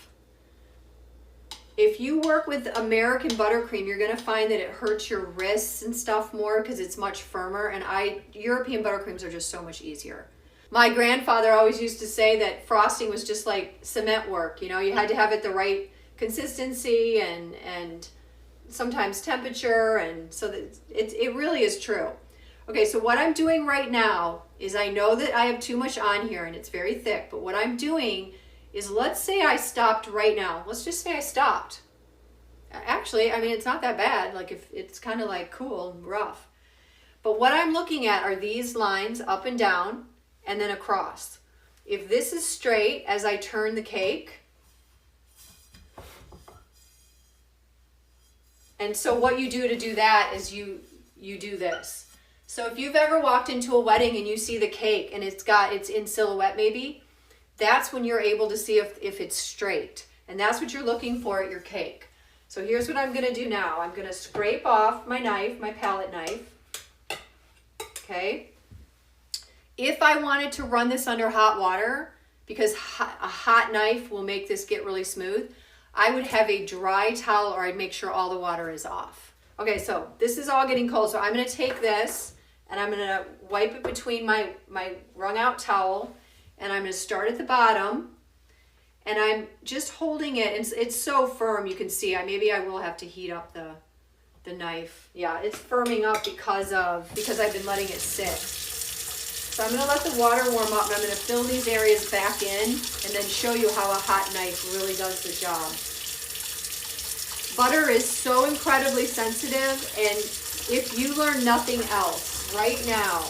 If you work with American buttercream, you're going to find that it hurts your wrists and stuff more, because it's much firmer, and European buttercreams are just so much easier. My grandfather always used to say that frosting was just like cement work. You know, you had to have it the right consistency and sometimes temperature, and so that it really is true. Okay, so what I'm doing right now is, I know that I have too much on here and it's very thick, but what I'm doing is, let's say I stopped right now. Let's just say I stopped. Actually, I mean, it's not that bad. Like, if it's kind of like cool and rough. But what I'm looking at are these lines up and down and then across. If this is straight as I turn the cake, and so what you do to do that is you do this. So if you've ever walked into a wedding and you see the cake and it's in silhouette maybe, that's when you're able to see if it's straight. And that's what you're looking for at your cake. So here's what I'm gonna do now. I'm gonna scrape off my knife, my palette knife. Okay. If I wanted to run this under hot water, because a hot knife will make this get really smooth, I would have a dry towel, or I'd make sure all the water is off. Okay, so this is all getting cold. So I'm gonna take this and I'm gonna wipe it between my wrung out towel, and I'm gonna start at the bottom, and I'm just holding it, and it's so firm, you can see. Maybe I will have to heat up the knife. Yeah, it's firming up because I've been letting it sit. So I'm gonna let the water warm up, and I'm gonna fill these areas back in, and then show you how a hot knife really does the job. Butter is so incredibly sensitive, and if you learn nothing else right now,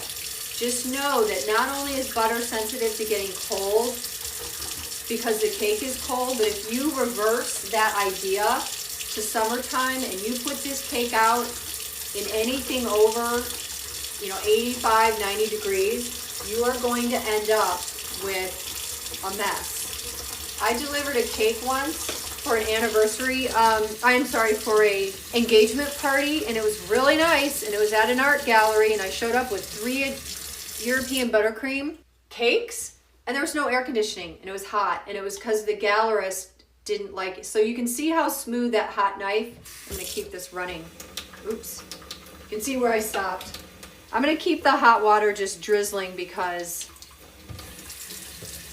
just know that not only is butter sensitive to getting cold because the cake is cold, but if you reverse that idea to summertime and you put this cake out in anything over, 85, 90 degrees, you are going to end up with a mess. I delivered a cake once for an anniversary, for a engagement party, and it was really nice, and it was at an art gallery, and I showed up with 3 European buttercream cakes, and there was no air conditioning, and it was hot, and it was because the gallerist didn't like it. So you can see how smooth that hot knife. I'm gonna keep this running. Oops, you can see where I stopped. I'm gonna keep the hot water just drizzling because,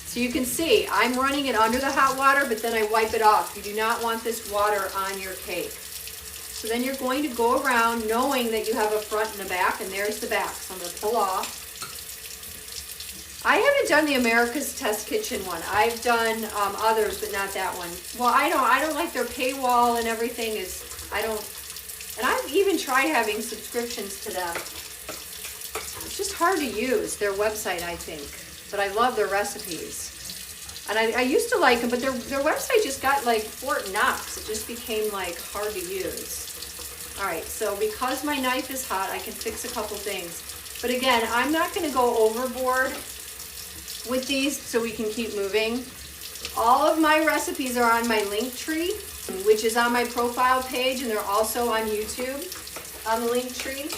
so you can see, I'm running it under the hot water, but then I wipe it off. You do not want this water on your cake. So then you're going to go around knowing that you have a front and a back, and there's the back. So I'm gonna pull off. I haven't done the America's Test Kitchen one. I've done others, but not that one. Well, I don't like their paywall and everything and I've even tried having subscriptions to them. It's just hard to use, their website, I think. But I love their recipes. And I used to like them, but their website just got like Fort Knox. It just became like hard to use. All right, so because my knife is hot, I can fix a couple things. But again, I'm not gonna go overboard with these so we can keep moving. All of my recipes are on my link tree, which is on my profile page, and they're also on YouTube on the link tree.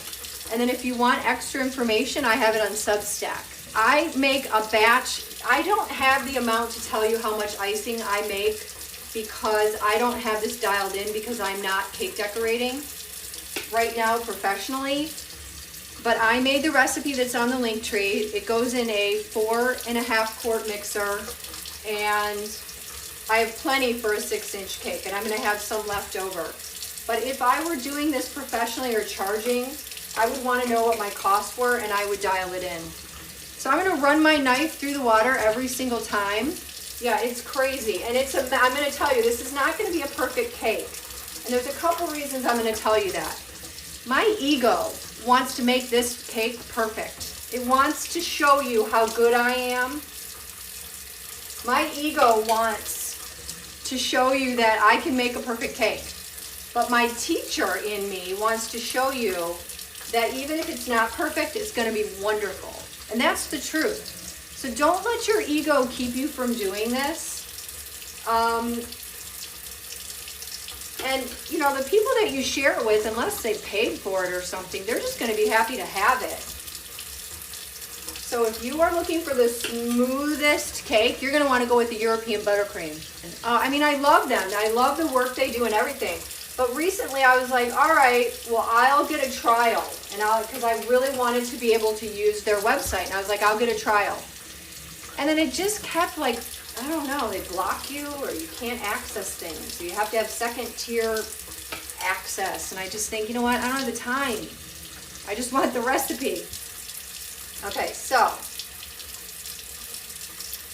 And then if you want extra information, I have it on Substack. I make a batch. I don't have the amount to tell you how much icing I make because I don't have this dialed in because I'm not cake decorating right now professionally. But I made the recipe that's on the link tree. It goes in a 4.5 quart mixer, and I have plenty for a 6-inch cake, and I'm gonna have some left over. But if I were doing this professionally or charging, I would wanna know what my costs were, and I would dial it in. So I'm gonna run my knife through the water every single time. Yeah, it's crazy. And I'm gonna tell you, this is not gonna be a perfect cake. And there's a couple reasons I'm gonna tell you that. My ego wants to make this cake perfect. It wants to show you how good I am. My ego wants to show you that I can make a perfect cake. But my teacher in me wants to show you that even if it's not perfect, it's gonna be wonderful. And that's the truth. So don't let your ego keep you from doing this. And the people that you share it with, unless they paid for it or something, they're just going to be happy to have it. So if you are looking for the smoothest cake, you're going to want to go with the European buttercream. And, I love them. I love the work they do and everything. But recently I was like, all right, well, I'll get a trial. Because I really wanted to be able to use their website. And I was like, I'll get a trial. And then it just kept like, I don't know, they block you or you can't access things. So you have to have second tier access. And I just think, you know what, I don't have the time. I just want the recipe. Okay, so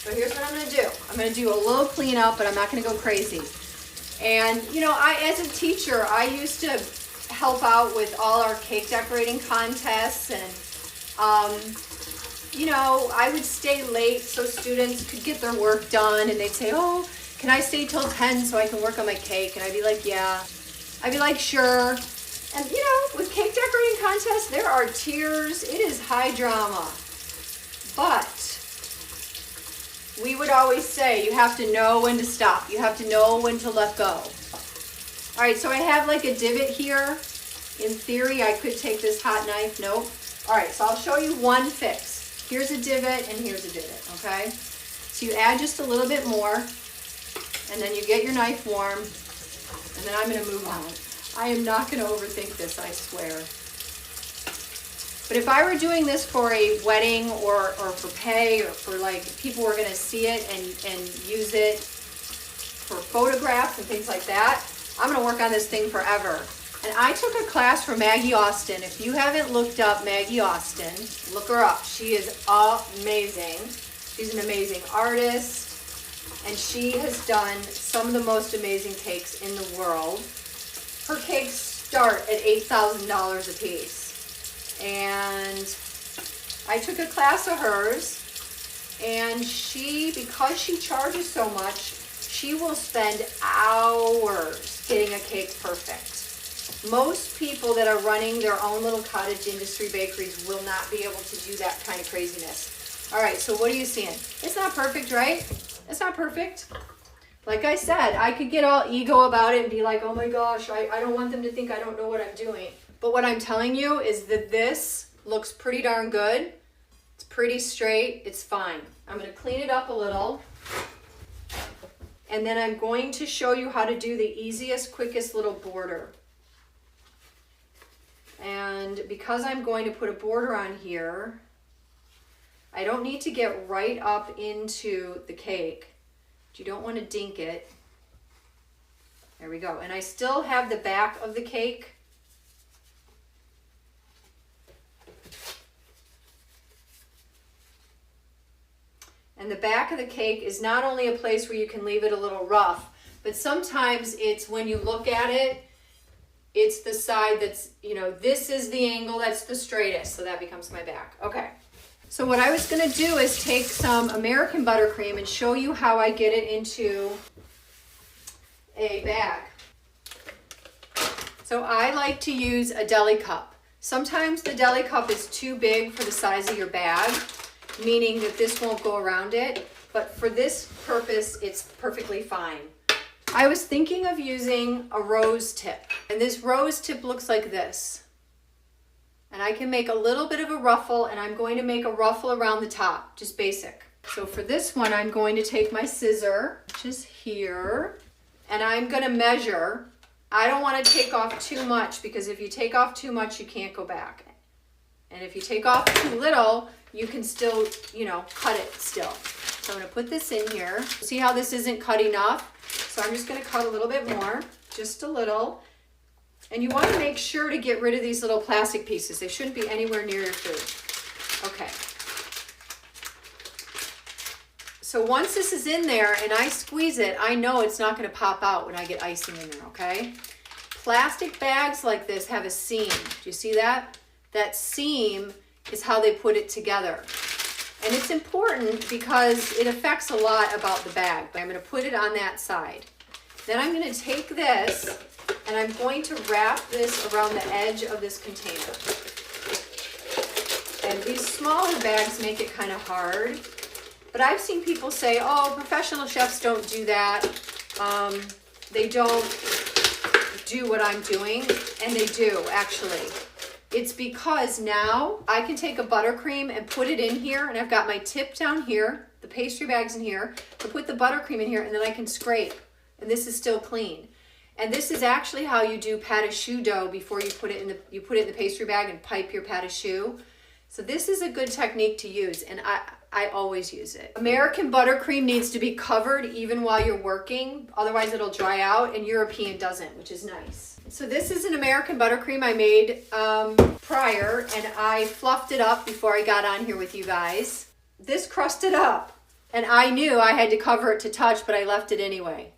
So here's what I'm gonna do. I'm gonna do a little cleanup, but I'm not gonna go crazy. And you know, as a teacher, I used to help out with all our cake decorating contests, and you know, I would stay late so students could get their work done, and they'd say, oh, can I stay till 10 so I can work on my cake? And I'd be like, yeah. I'd be like, sure. And you know, with cake decorating contests, there are tears. It is high drama. But we would always say, you have to know when to stop. You have to know when to let go. All right, so I have like a divot here. In theory, I could take this hot knife. Nope. All right, so I'll show you one fix. Here's a divot and here's a divot, okay? So you add just a little bit more, and then you get your knife warm, and then I'm gonna move on. I am not gonna overthink this, I swear. But if I were doing this for a wedding or for pay, or for like people were gonna see it and use it for photographs and things like that, I'm gonna work on this thing forever. And I took a class from Maggie Austin. If you haven't looked up Maggie Austin, look her up. She is amazing. She's an amazing artist, and she has done some of the most amazing cakes in the world. Her cakes start at $8,000 a piece. And I took a class of hers, and because she charges so much, she will spend hours getting a cake perfect. Most people that are running their own little cottage industry bakeries will not be able to do that kind of craziness. All right, so what are you seeing? It's not perfect, right? It's not perfect. Like I said, I could get all ego about it and be like, oh my gosh, I don't want them to think I don't know what I'm doing. But what I'm telling you is that this looks pretty darn good. It's pretty straight, it's fine. I'm gonna clean it up a little. And then I'm going to show you how to do the easiest, quickest little border. And because I'm going to put a border on here, I don't need to get right up into the cake. You don't want to dink it. There we go. And I still have the back of the cake. And the back of the cake is not only a place where you can leave it a little rough, but sometimes it's when you look at it, it's the side that's, you know, this is the angle that's the straightest, so that becomes my back. Okay, so what I was gonna do is take some American buttercream and show you how I get it into a bag. So I like to use a deli cup. Sometimes the deli cup is too big for the size of your bag, meaning that this won't go around it, but for this purpose, it's perfectly fine. I was thinking of using a rose tip, and this rose tip looks like this. And I can make a little bit of a ruffle, and I'm going to make a ruffle around the top, just basic. So for this one, I'm going to take my scissor, which is here, and I'm gonna measure. I don't wanna take off too much, because if you take off too much, you can't go back. And if you take off too little, you can still, you know, cut it still. So I'm gonna put this in here. See how this isn't cut enough? So I'm just gonna cut a little bit more, just a little. And you wanna make sure to get rid of these little plastic pieces. They shouldn't be anywhere near your food. Okay. So once this is in there and I squeeze it, I know it's not gonna pop out when I get icing in there, okay? Plastic bags like this have a seam. Do you see that? That seam is how they put it together. And it's important because it affects a lot about the bag. But I'm gonna put it on that side. Then I'm gonna take this and I'm going to wrap this around the edge of this container. And these smaller bags make it kind of hard. But I've seen people say, oh, professional chefs don't do that. They don't do what I'm doing. And they do, actually. It's because now I can take a buttercream and put it in here, and I've got my tip down here, the pastry bag's in here, I put the buttercream in here, and then I can scrape, and this is still clean. And this is actually how you do pâte à choux dough before you put it in the pastry bag and pipe your pâte à choux. So this is a good technique to use, and I always use it. American buttercream needs to be covered even while you're working, otherwise it'll dry out, and European doesn't, which is nice. So this is an American buttercream I made prior, and I fluffed it up before I got on here with you guys. This crusted up. And I knew I had to cover it to touch, but I left it anyway.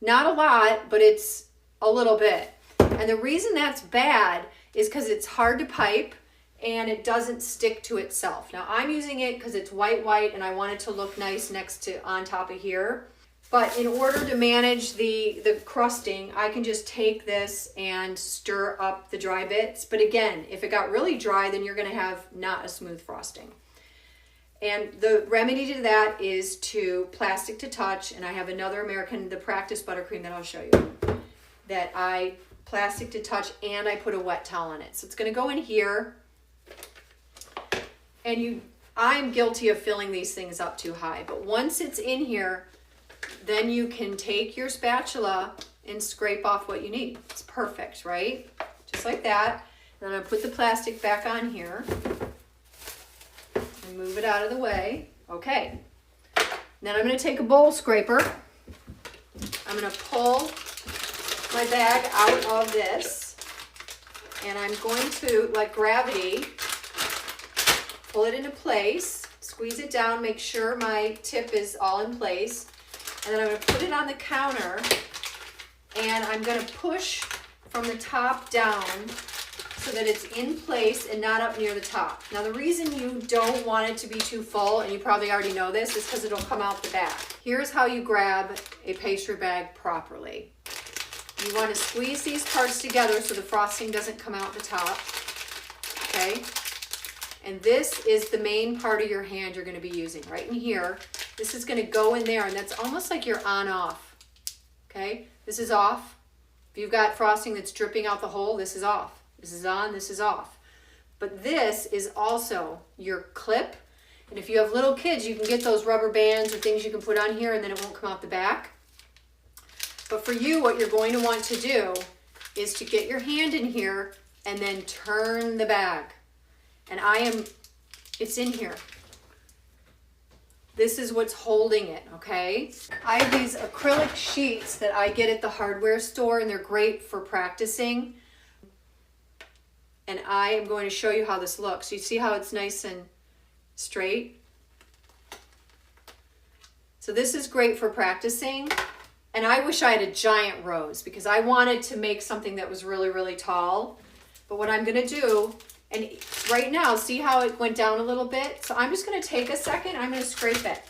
Not a lot, but it's a little bit. And the reason that's bad is because it's hard to pipe and it doesn't stick to itself. Now I'm using it because it's white and I want it to look nice next to on top of here. But in order to manage the crusting, I can just take this and stir up the dry bits. But again, if it got really dry, then you're gonna have not a smooth frosting. And the remedy to that is to plastic to touch. And I have another American, the Practice Buttercream that I'll show you, that I plastic to touch and I put a wet towel on it. So it's gonna go in here. And I'm guilty of filling these things up too high. But once it's in here, then you can take your spatula and scrape off what you need. It's perfect, right? Just like that. And then I'm gonna put the plastic back on here and move it out of the way. Okay. Then I'm gonna take a bowl scraper. I'm gonna pull my bag out of this and I'm going to, like gravity, pull it into place, squeeze it down, make sure my tip is all in place. And then I'm going to put it on the counter and I'm going to push from the top down so that it's in place and not up near the top. Now the reason you don't want it to be too full, and you probably already know this, is because it'll come out the back. Here's how you grab a pastry bag properly. You want to squeeze these parts together so the frosting doesn't come out the top, okay? And this is the main part of your hand you're going to be using, right in here. This is going to go in there, and that's almost like you're on-off, okay? This is off. If you've got frosting that's dripping out the hole, this is off. This is on, this is off. But this is also your clip. And if you have little kids, you can get those rubber bands or things you can put on here, and then it won't come out the back. But for you, what you're going to want to do is to get your hand in here and then turn the bag. And it's in here. This is what's holding it, okay? I have these acrylic sheets that I get at the hardware store, and they're great for practicing. And I am going to show you how this looks. You see how it's nice and straight? So this is great for practicing. And I wish I had a giant rose because I wanted to make something that was really, really tall. But what I'm gonna do, and right now, see how it went down a little bit? So I'm just gonna take a second, I'm gonna scrape it.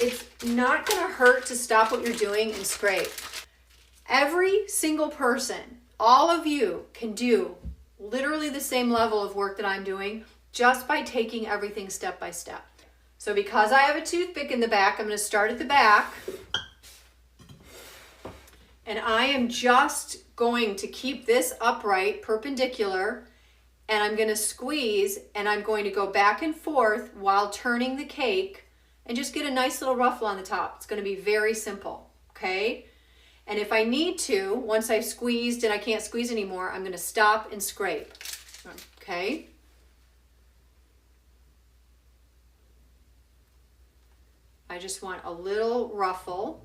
It's not gonna hurt to stop what you're doing and scrape. Every single person, all of you, can do literally the same level of work that I'm doing just by taking everything step by step. So because I have a toothpick in the back, I'm gonna start at the back. And I am just going to keep this upright, perpendicular, and I'm going to squeeze, and I'm going to go back and forth while turning the cake and just get a nice little ruffle on the top. It's going to be very simple, okay? And if I need to, once I've squeezed and I can't squeeze anymore, I'm going to stop and scrape, okay? I just want a little ruffle.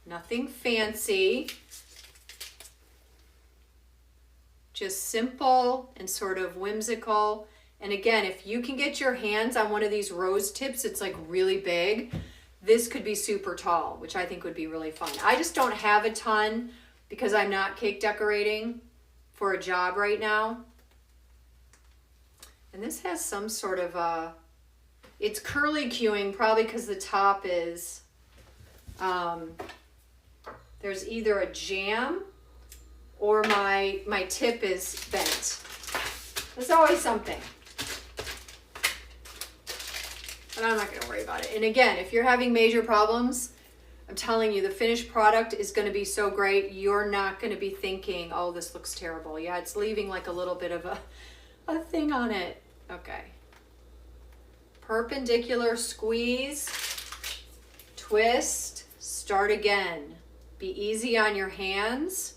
Nothing fancy, just simple and sort of whimsical. And again, if you can get your hands on one of these rose tips, it's like really big, this could be super tall, which I think would be really fun. I just don't have a ton because I'm not cake decorating for a job right now. And this has some sort of it's curly cueing, probably because the top is, there's either a jam or my tip is bent. There's always something. But I'm not gonna worry about it. And again, if you're having major problems, I'm telling you, the finished product is gonna be so great, you're not gonna be thinking, oh, this looks terrible. Yeah, it's leaving like a little bit of a thing on it. Okay. Perpendicular squeeze, twist, start again. Be easy on your hands.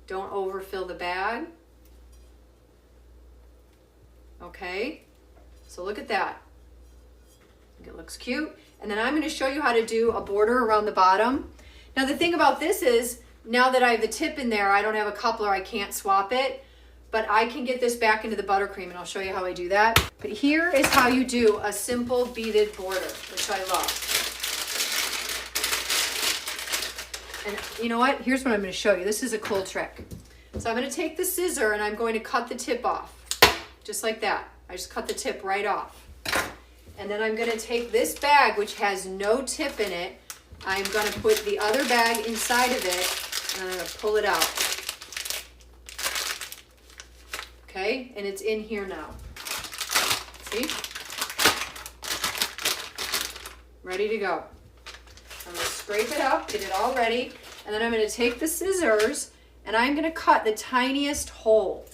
Don't overfill the bag. Okay, so look at that. I think it looks cute. And then I'm going to show you how to do a border around the bottom. Now the thing about this is, now that I have the tip in there, I don't have a coupler, I can't swap it. but I can get this back into the buttercream and I'll show you how I do that. But here is how you do a simple beaded border, which I love. And you know what? Here's what I'm going to show you. This is a cool trick. So I'm going to take the scissor and I'm going to cut the tip off, just like that. I just cut the tip right off. And then I'm going to take this bag, which has no tip in it. I'm going to put the other bag inside of it, and I'm going to pull it out. Okay, and it's in here now. See? Ready to go. I'm going to scrape it up, get it all ready, and then I'm going to take the scissors, and I'm going to cut the tiniest hole.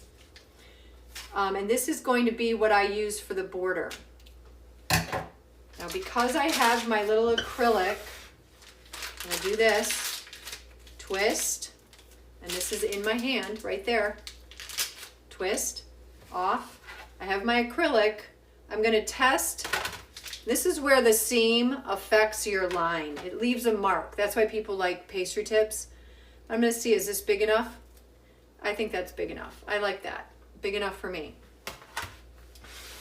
And this is going to be what I use for the border. Now, because I have my little acrylic, I'm going to do this, twist, and this is in my hand right there. Twist, off. I have my acrylic. I'm going to test. This is where the seam affects your line. It leaves a mark. That's why people like pastry tips. I'm going to see, is this big enough? I think that's big enough. I like that. Big enough for me.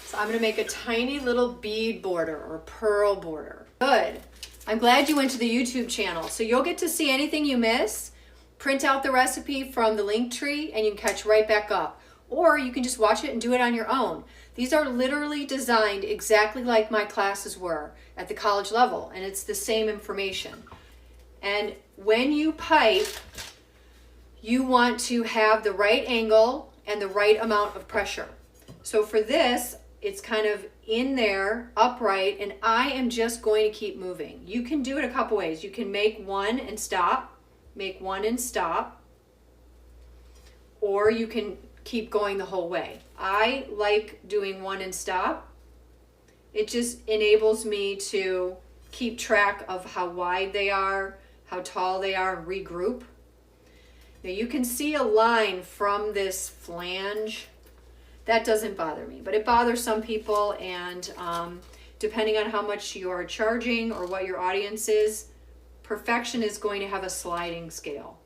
So I'm going to make a tiny little bead border or pearl border. Good. I'm glad you went to the YouTube channel. So you'll get to see anything you miss. Print out the recipe from the link tree and you can catch right back up. Or you can just watch it and do it on your own. These are literally designed exactly like my classes were at the college level, and it's the same information. And when you pipe, you want to have the right angle and the right amount of pressure. So for this, it's kind of in there, upright, and I am just going to keep moving. You can do it a couple ways. You can make one and stop, make one and stop, or you can keep going the whole way. I like doing one and stop. It just enables me to keep track of how wide they are, how tall they are, and regroup. Now you can see a line from this flange. That doesn't bother me, but it bothers some people, and depending on how much you are charging or what your audience is, perfection is going to have a sliding scale.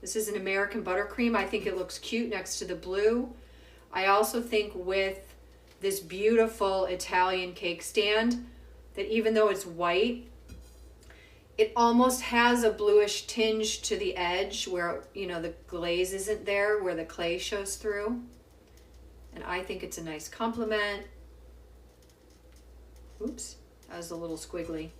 This is an American buttercream. I think it looks cute next to the blue. I also think with this beautiful Italian cake stand that even though it's white, it almost has a bluish tinge to the edge where, you know, the glaze isn't there, where the clay shows through. And I think it's a nice complement. Oops, that was a little squiggly.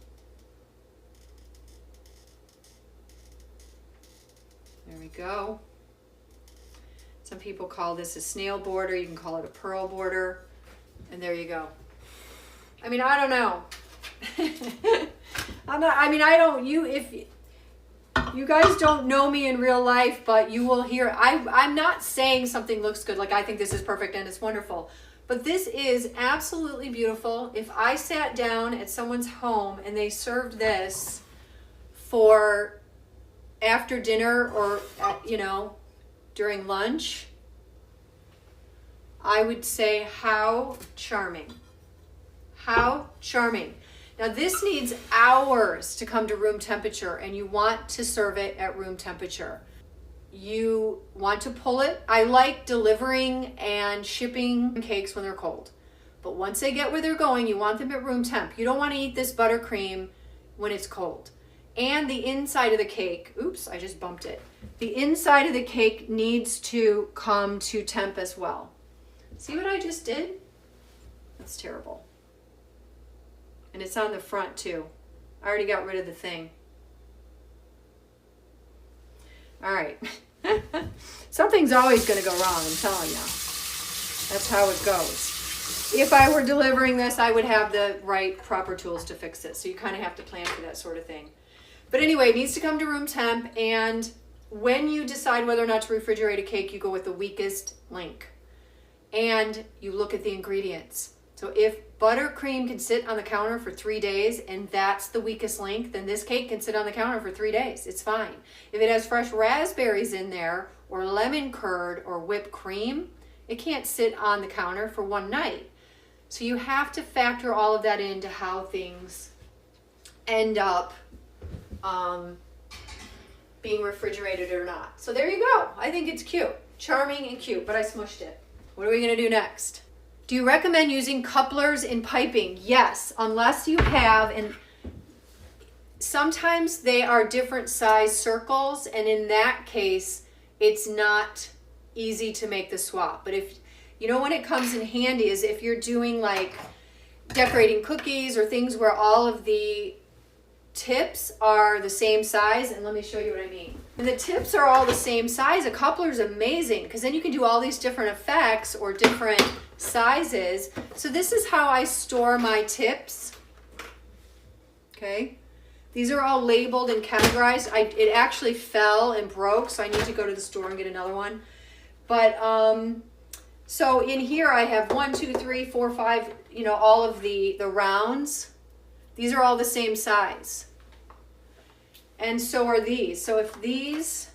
There we go. Some people call this a snail border. You can call it a pearl border. And there you go. I mean, I don't know. If you guys don't know me in real life, but you will hear, I'm not saying something looks good, like I think this is perfect and it's wonderful, but this is absolutely beautiful. If I sat down at someone's home and they served this for after dinner or, during lunch, I would say, how charming. How charming. Now this needs hours to come to room temperature, and you want to serve it at room temperature. You want to pull it. I like delivering and shipping cakes when they're cold. But once they get where they're going, you want them at room temp. You don't want to eat this buttercream when it's cold. And the inside of the cake, oops, I just bumped it. The inside of the cake needs to come to temp as well. See what I just did? That's terrible. And it's on the front too. I already got rid of the thing. All right. Something's always going to go wrong, I'm telling you. That's how it goes. If I were delivering this, I would have the right proper tools to fix it. So you kind of have to plan for that sort of thing. But anyway, it needs to come to room temp. And when you decide whether or not to refrigerate a cake, you go with the weakest link. And you look at the ingredients. So if buttercream can sit on the counter for 3 days and that's the weakest link, then this cake can sit on the counter for 3 days. It's fine. If it has fresh raspberries in there or lemon curd or whipped cream, it can't sit on the counter for one night. So you have to factor all of that into how things end up being refrigerated or not. So there you go. I think it's cute. Charming and cute, but I smushed it. What are we gonna do next? Do you recommend using couplers in piping? Yes, unless you have, and sometimes they are different size circles, and in that case, it's not easy to make the swap. But if, you know, when it comes in handy is if you're doing like decorating cookies or things where all of the tips are the same size, and let me show you what I mean. When the tips are all the same size, a coupler is amazing because then you can do all these different effects or different sizes. So this is how I store my tips. Okay, these are all labeled and categorized. It actually fell and broke, so I need to go to the store and get another one. But so in here I have 1, 2, 3, 4, 5, you know, all of the rounds. These are all the same size. And so are these. So if these,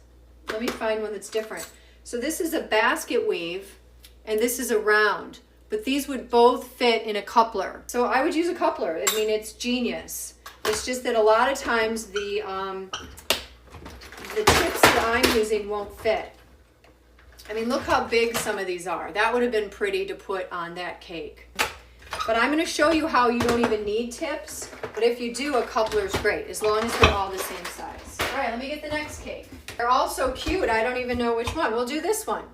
let me find one that's different. So this is a basket weave and this is a round, but these would both fit in a coupler. So I would use a coupler. I mean, it's genius. It's just that a lot of times the tips that I'm using won't fit. I mean, look how big some of these are. That would have been pretty to put on that cake. But I'm going to show you how you don't even need tips. But if you do, a coupler is great, as long as they're all the same size. All right, let me get the next cake. They're all so cute, I don't even know which one. We'll do this one.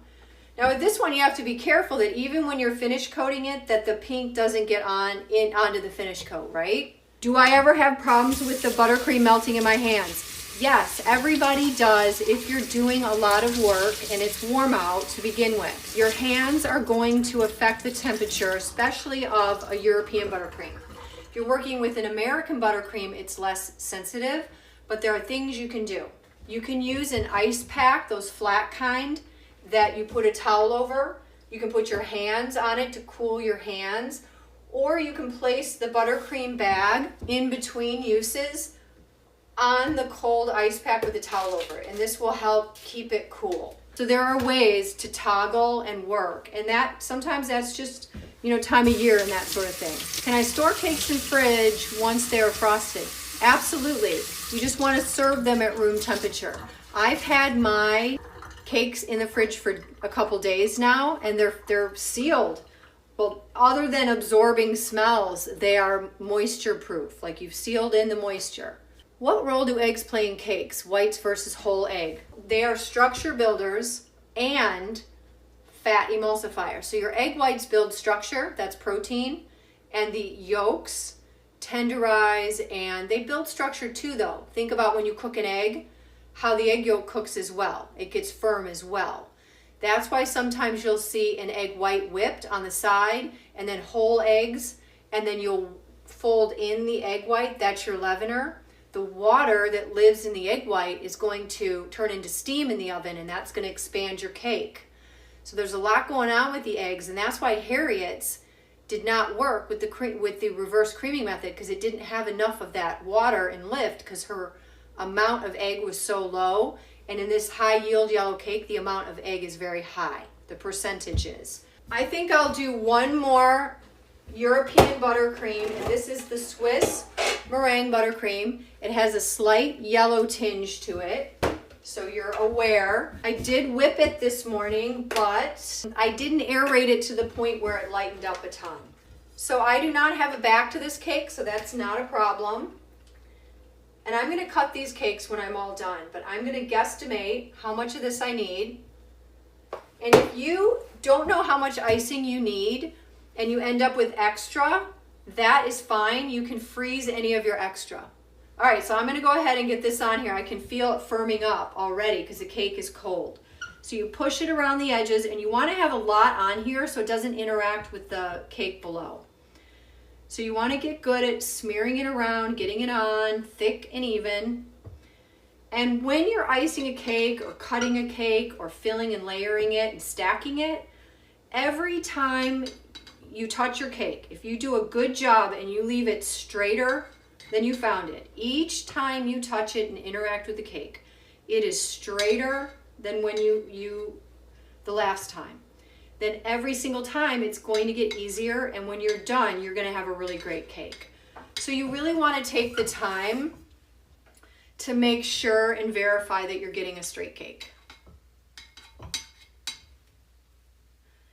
Now with this one, you have to be careful that even when you're finish coating it, that the pink doesn't get onto the finish coat, right? Do I ever have problems with the buttercream melting in my hands? Yes, everybody does if you're doing a lot of work and it's warm out to begin with. Your hands are going to affect the temperature, especially of a European buttercream. If you're working with an American buttercream, it's less sensitive, but there are things you can do. You can use an ice pack, those flat kind, that you put a towel over. You can put your hands on it to cool your hands, or you can place the buttercream bag in between uses on the cold ice pack with a towel over it, and this will help keep it cool. So there are ways to toggle and work, and that sometimes that's just, you know, time of year and that sort of thing. Can I store cakes in fridge once they're frosted? Absolutely. You just want to serve them at room temperature. I've had my cakes in the fridge for a couple days now, and they're sealed. Well, other than absorbing smells, they are moisture proof, like you've sealed in the moisture. What role do eggs play in cakes, whites versus whole egg? They are structure builders and fat emulsifiers. So your egg whites build structure, that's protein, and the yolks tenderize, and they build structure too though. Think about when you cook an egg, how the egg yolk cooks as well. It gets firm as well. That's why sometimes you'll see an egg white whipped on the side and then whole eggs, and then you'll fold in the egg white, that's your leavener. The water that lives in the egg white is going to turn into steam in the oven, and that's going to expand your cake. So there's a lot going on with the eggs, and that's why Harriet's did not work with the reverse creaming method, because it didn't have enough of that water and lift, because her amount of egg was so low. And in this high yield yellow cake, the amount of egg is very high, the percentages. I think I'll do one more European buttercream, and this is the Swiss meringue buttercream. It has a slight yellow tinge to it, so you're aware. I did whip it this morning, but I didn't aerate it to the point where it lightened up a ton. So I do not have a back to this cake, so that's not a problem. And I'm going to cut these cakes when I'm all done, but I'm going to guesstimate how much of this I need. And if you don't know how much icing you need and you end up with extra, that is fine. You can freeze any of your extra. All right, so I'm going to go ahead and get this on here. I can feel it firming up already because the cake is cold. So you push it around the edges, and you want to have a lot on here so it doesn't interact with the cake below. So you want to get good at smearing it around, getting it on thick and even. And when you're icing a cake or cutting a cake or filling and layering it and stacking it, every time you touch your cake, if you do a good job and you leave it straighter than you found it, each time you touch it and interact with the cake, it is straighter than when the last time. Then every single time it's going to get easier, and when you're done, you're going to have a really great cake. So you really want to take the time to make sure and verify that you're getting a straight cake.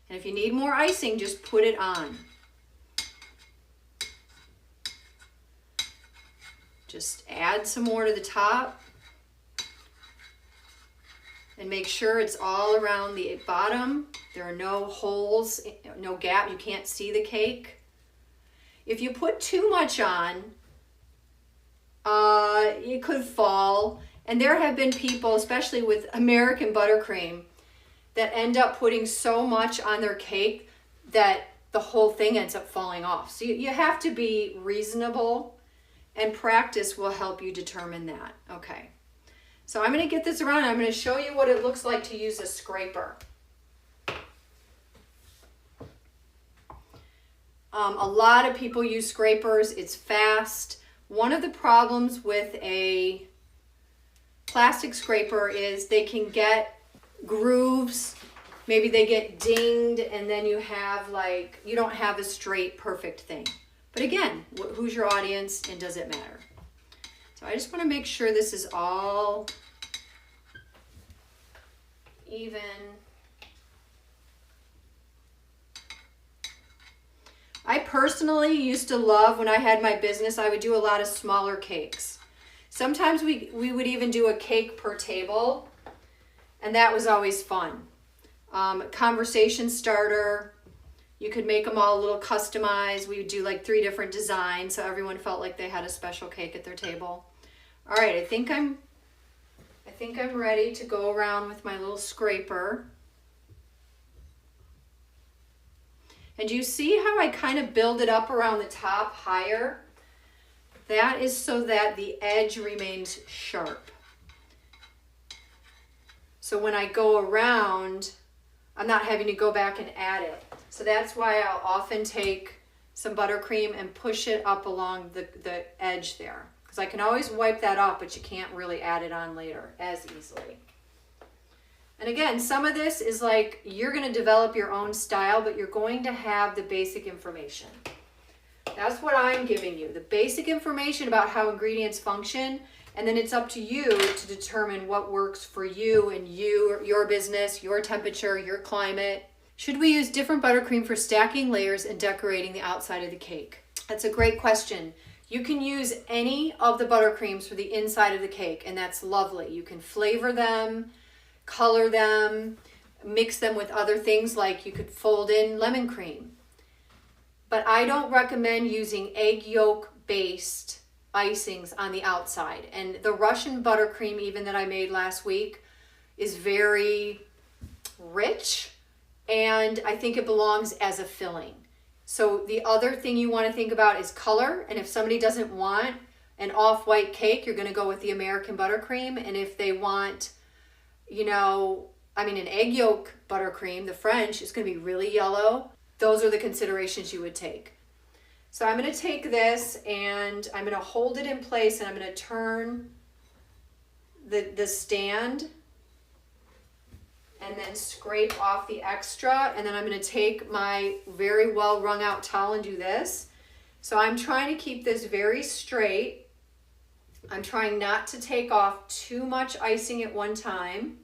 And if you need more icing, just put it on. Just add some more to the top. And make sure it's all around the bottom. There are no holes, no gap. You can't see the cake. If you put too much on, it could fall. And there have been people, especially with American buttercream, that end up putting so much on their cake that the whole thing ends up falling off. So you have to be reasonable, and practice will help you determine that. Okay, so I'm going to get this around and I'm going to show you what it looks like to use a scraper. A lot of people use scrapers. It's fast. One of the problems with a plastic scraper is they can get grooves, maybe they get dinged, and then you have like, you don't have a straight perfect thing. But again, who's your audience and does it matter? So I just want to make sure this is all even. I personally used to love, when I had my business, I would do a lot of smaller cakes. Sometimes we would even do a cake per table, and that was always fun. Conversation starter, you could make them all a little customized. We would do like 3 different designs so everyone felt like they had a special cake at their table. All right, I think I'm ready to go around with my little scraper. And you see how I kind of build it up around the top higher? That is so that the edge remains sharp. So when I go around, I'm not having to go back and add it. So that's why I'll often take some buttercream and push it up along the edge there. Because I can always wipe that off, but you can't really add it on later as easily. And again, some of this is like, you're going to develop your own style, but you're going to have the basic information. That's what I'm giving you, the basic information about how ingredients function, and then it's up to you to determine what works for you and your business, your temperature, your climate. Should we use different buttercream for stacking layers and decorating the outside of the cake? That's a great question. You can use any of the buttercreams for the inside of the cake, and that's lovely. You can flavor them, color them, mix them with other things, like you could fold in lemon cream. But I don't recommend using egg yolk based icings on the outside. And the Russian buttercream even that I made last week is very rich, and I think it belongs as a filling. So the other thing you want to think about is color, and if somebody doesn't want an off-white cake, you're going to go with the American buttercream. And if they want, an egg yolk buttercream, the French, is going to be really yellow. Those are the considerations you would take. So I'm going to take this and I'm going to hold it in place, and I'm going to turn the stand and then scrape off the extra. And then I'm going to take my very well wrung out towel and do this. So I'm trying to keep this very straight. I'm trying not to take off too much icing at one time.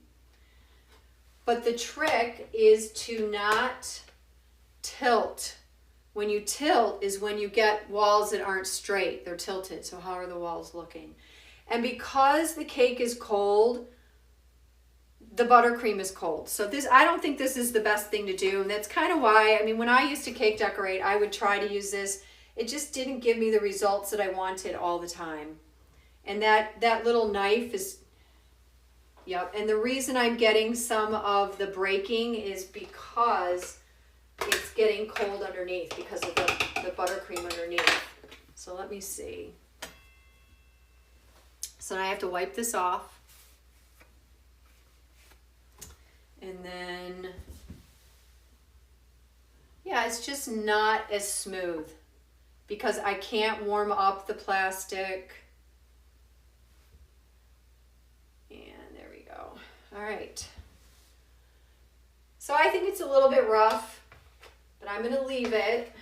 But the trick is to not tilt. When you tilt is when you get walls that aren't straight. They're tilted. So how are the walls looking? And because the cake is cold, the buttercream is cold. So I don't think this is the best thing to do. And that's kind of why, when I used to cake decorate, I would try to use this. It just didn't give me the results that I wanted all the time. And that little knife is, yep. And the reason I'm getting some of the breaking is because it's getting cold underneath because of the buttercream underneath. So let me see. So now I have to wipe this off. And then, yeah, it's just not as smooth because I can't warm up the plastic. And there we go. All right. So I think it's a little bit rough, but I'm going to leave it.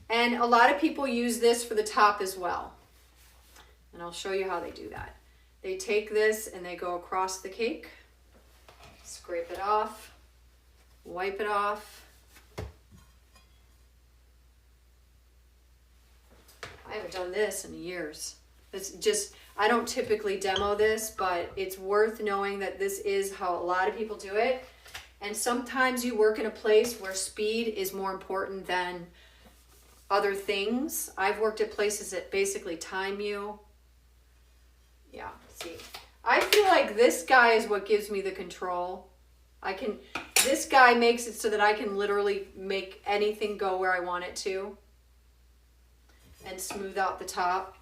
And a lot of people use this for the top as well. And I'll show you how they do that. They take this and they go across the cake, scrape it off, wipe it off. I haven't done this in years. It's just, I don't typically demo this, but it's worth knowing that this is how a lot of people do it. And sometimes you work in a place where speed is more important than other things. I've worked at places that basically time you. Yeah, see. I feel like this guy is what gives me the control. This guy makes it so that I can literally make anything go where I want it to. And smooth out the top.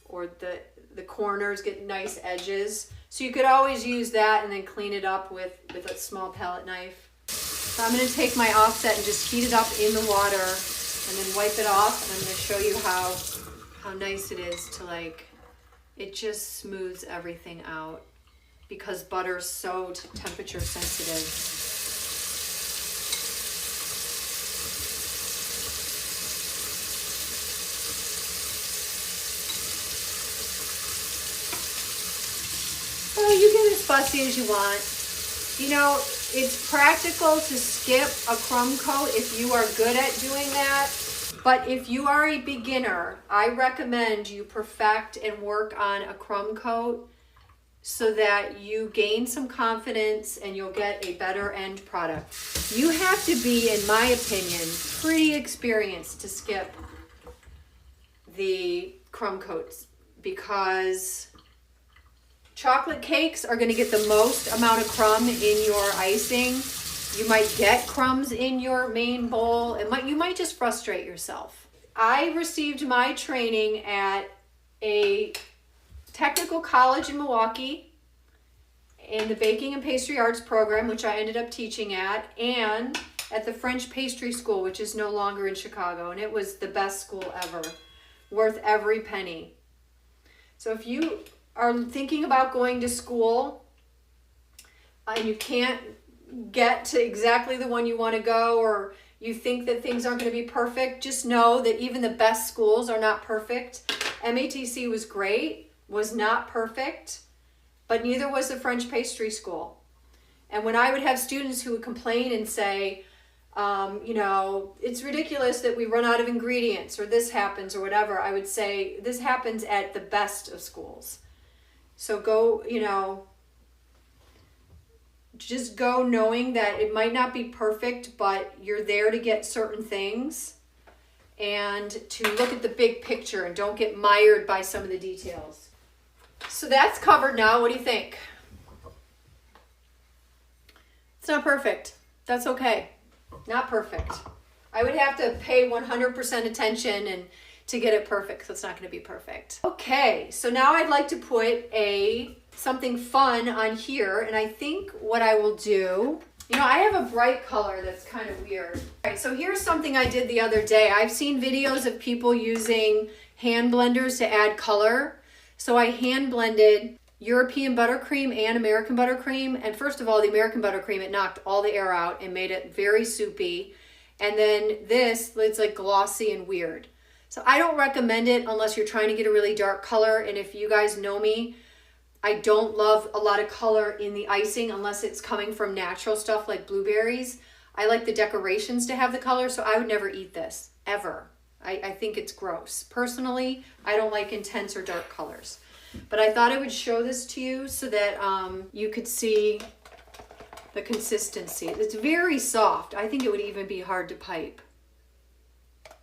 Or the corners get nice edges. So you could always use that and then clean it up with a small palette knife. So I'm going to take my offset and just heat it up in the water and then wipe it off. And I'm going to show you how nice it is to it just smooths everything out because butter is so temperature sensitive. So you get as fussy as you want. You know, it's practical to skip a crumb coat if you are good at doing that. But if you are a beginner, I recommend you perfect and work on a crumb coat so that you gain some confidence and you'll get a better end product. You have to be, in my opinion, pretty experienced to skip the crumb coats because chocolate cakes are going to get the most amount of crumb in your icing. You might get crumbs in your main bowl, and you might just frustrate yourself. I received my training at a technical college in Milwaukee in the Baking and Pastry Arts program, which I ended up teaching at, and at the French Pastry School, which is no longer in Chicago, and it was the best school ever, worth every penny. So if you are thinking about going to school and you can't get to exactly the one you want to go, or you think that things aren't going to be perfect, just know that even the best schools are not perfect. MATC was great, was not perfect, but neither was the French Pastry School. And when I would have students who would complain and say, you know, it's ridiculous that we run out of ingredients or this happens or whatever, I would say this happens at the best of schools. So go, you know, just go knowing that it might not be perfect, but you're there to get certain things and to look at the big picture and don't get mired by some of the details. So that's covered now. What do you think? It's not perfect. That's okay. Not perfect. I would have to pay 100% attention and to get it perfect, so it's not going to be perfect. Okay, so now I'd like to put something fun on here, and I think what I will do, you know, I have a bright color that's kind of weird. All right, so here's something I did the other day. I've seen videos of people using hand blenders to add color. So I hand blended European buttercream and American buttercream, and first of all, the American buttercream, it knocked all the air out and made it very soupy. And then this, it's like glossy and weird. So I don't recommend it unless you're trying to get a really dark color. And if you guys know me, I don't love a lot of color in the icing unless it's coming from natural stuff like blueberries. I like the decorations to have the color, so I would never eat this, ever. I think it's gross. Personally, I don't like intense or dark colors. But I thought I would show this to you so that you could see the consistency. It's very soft. I think it would even be hard to pipe.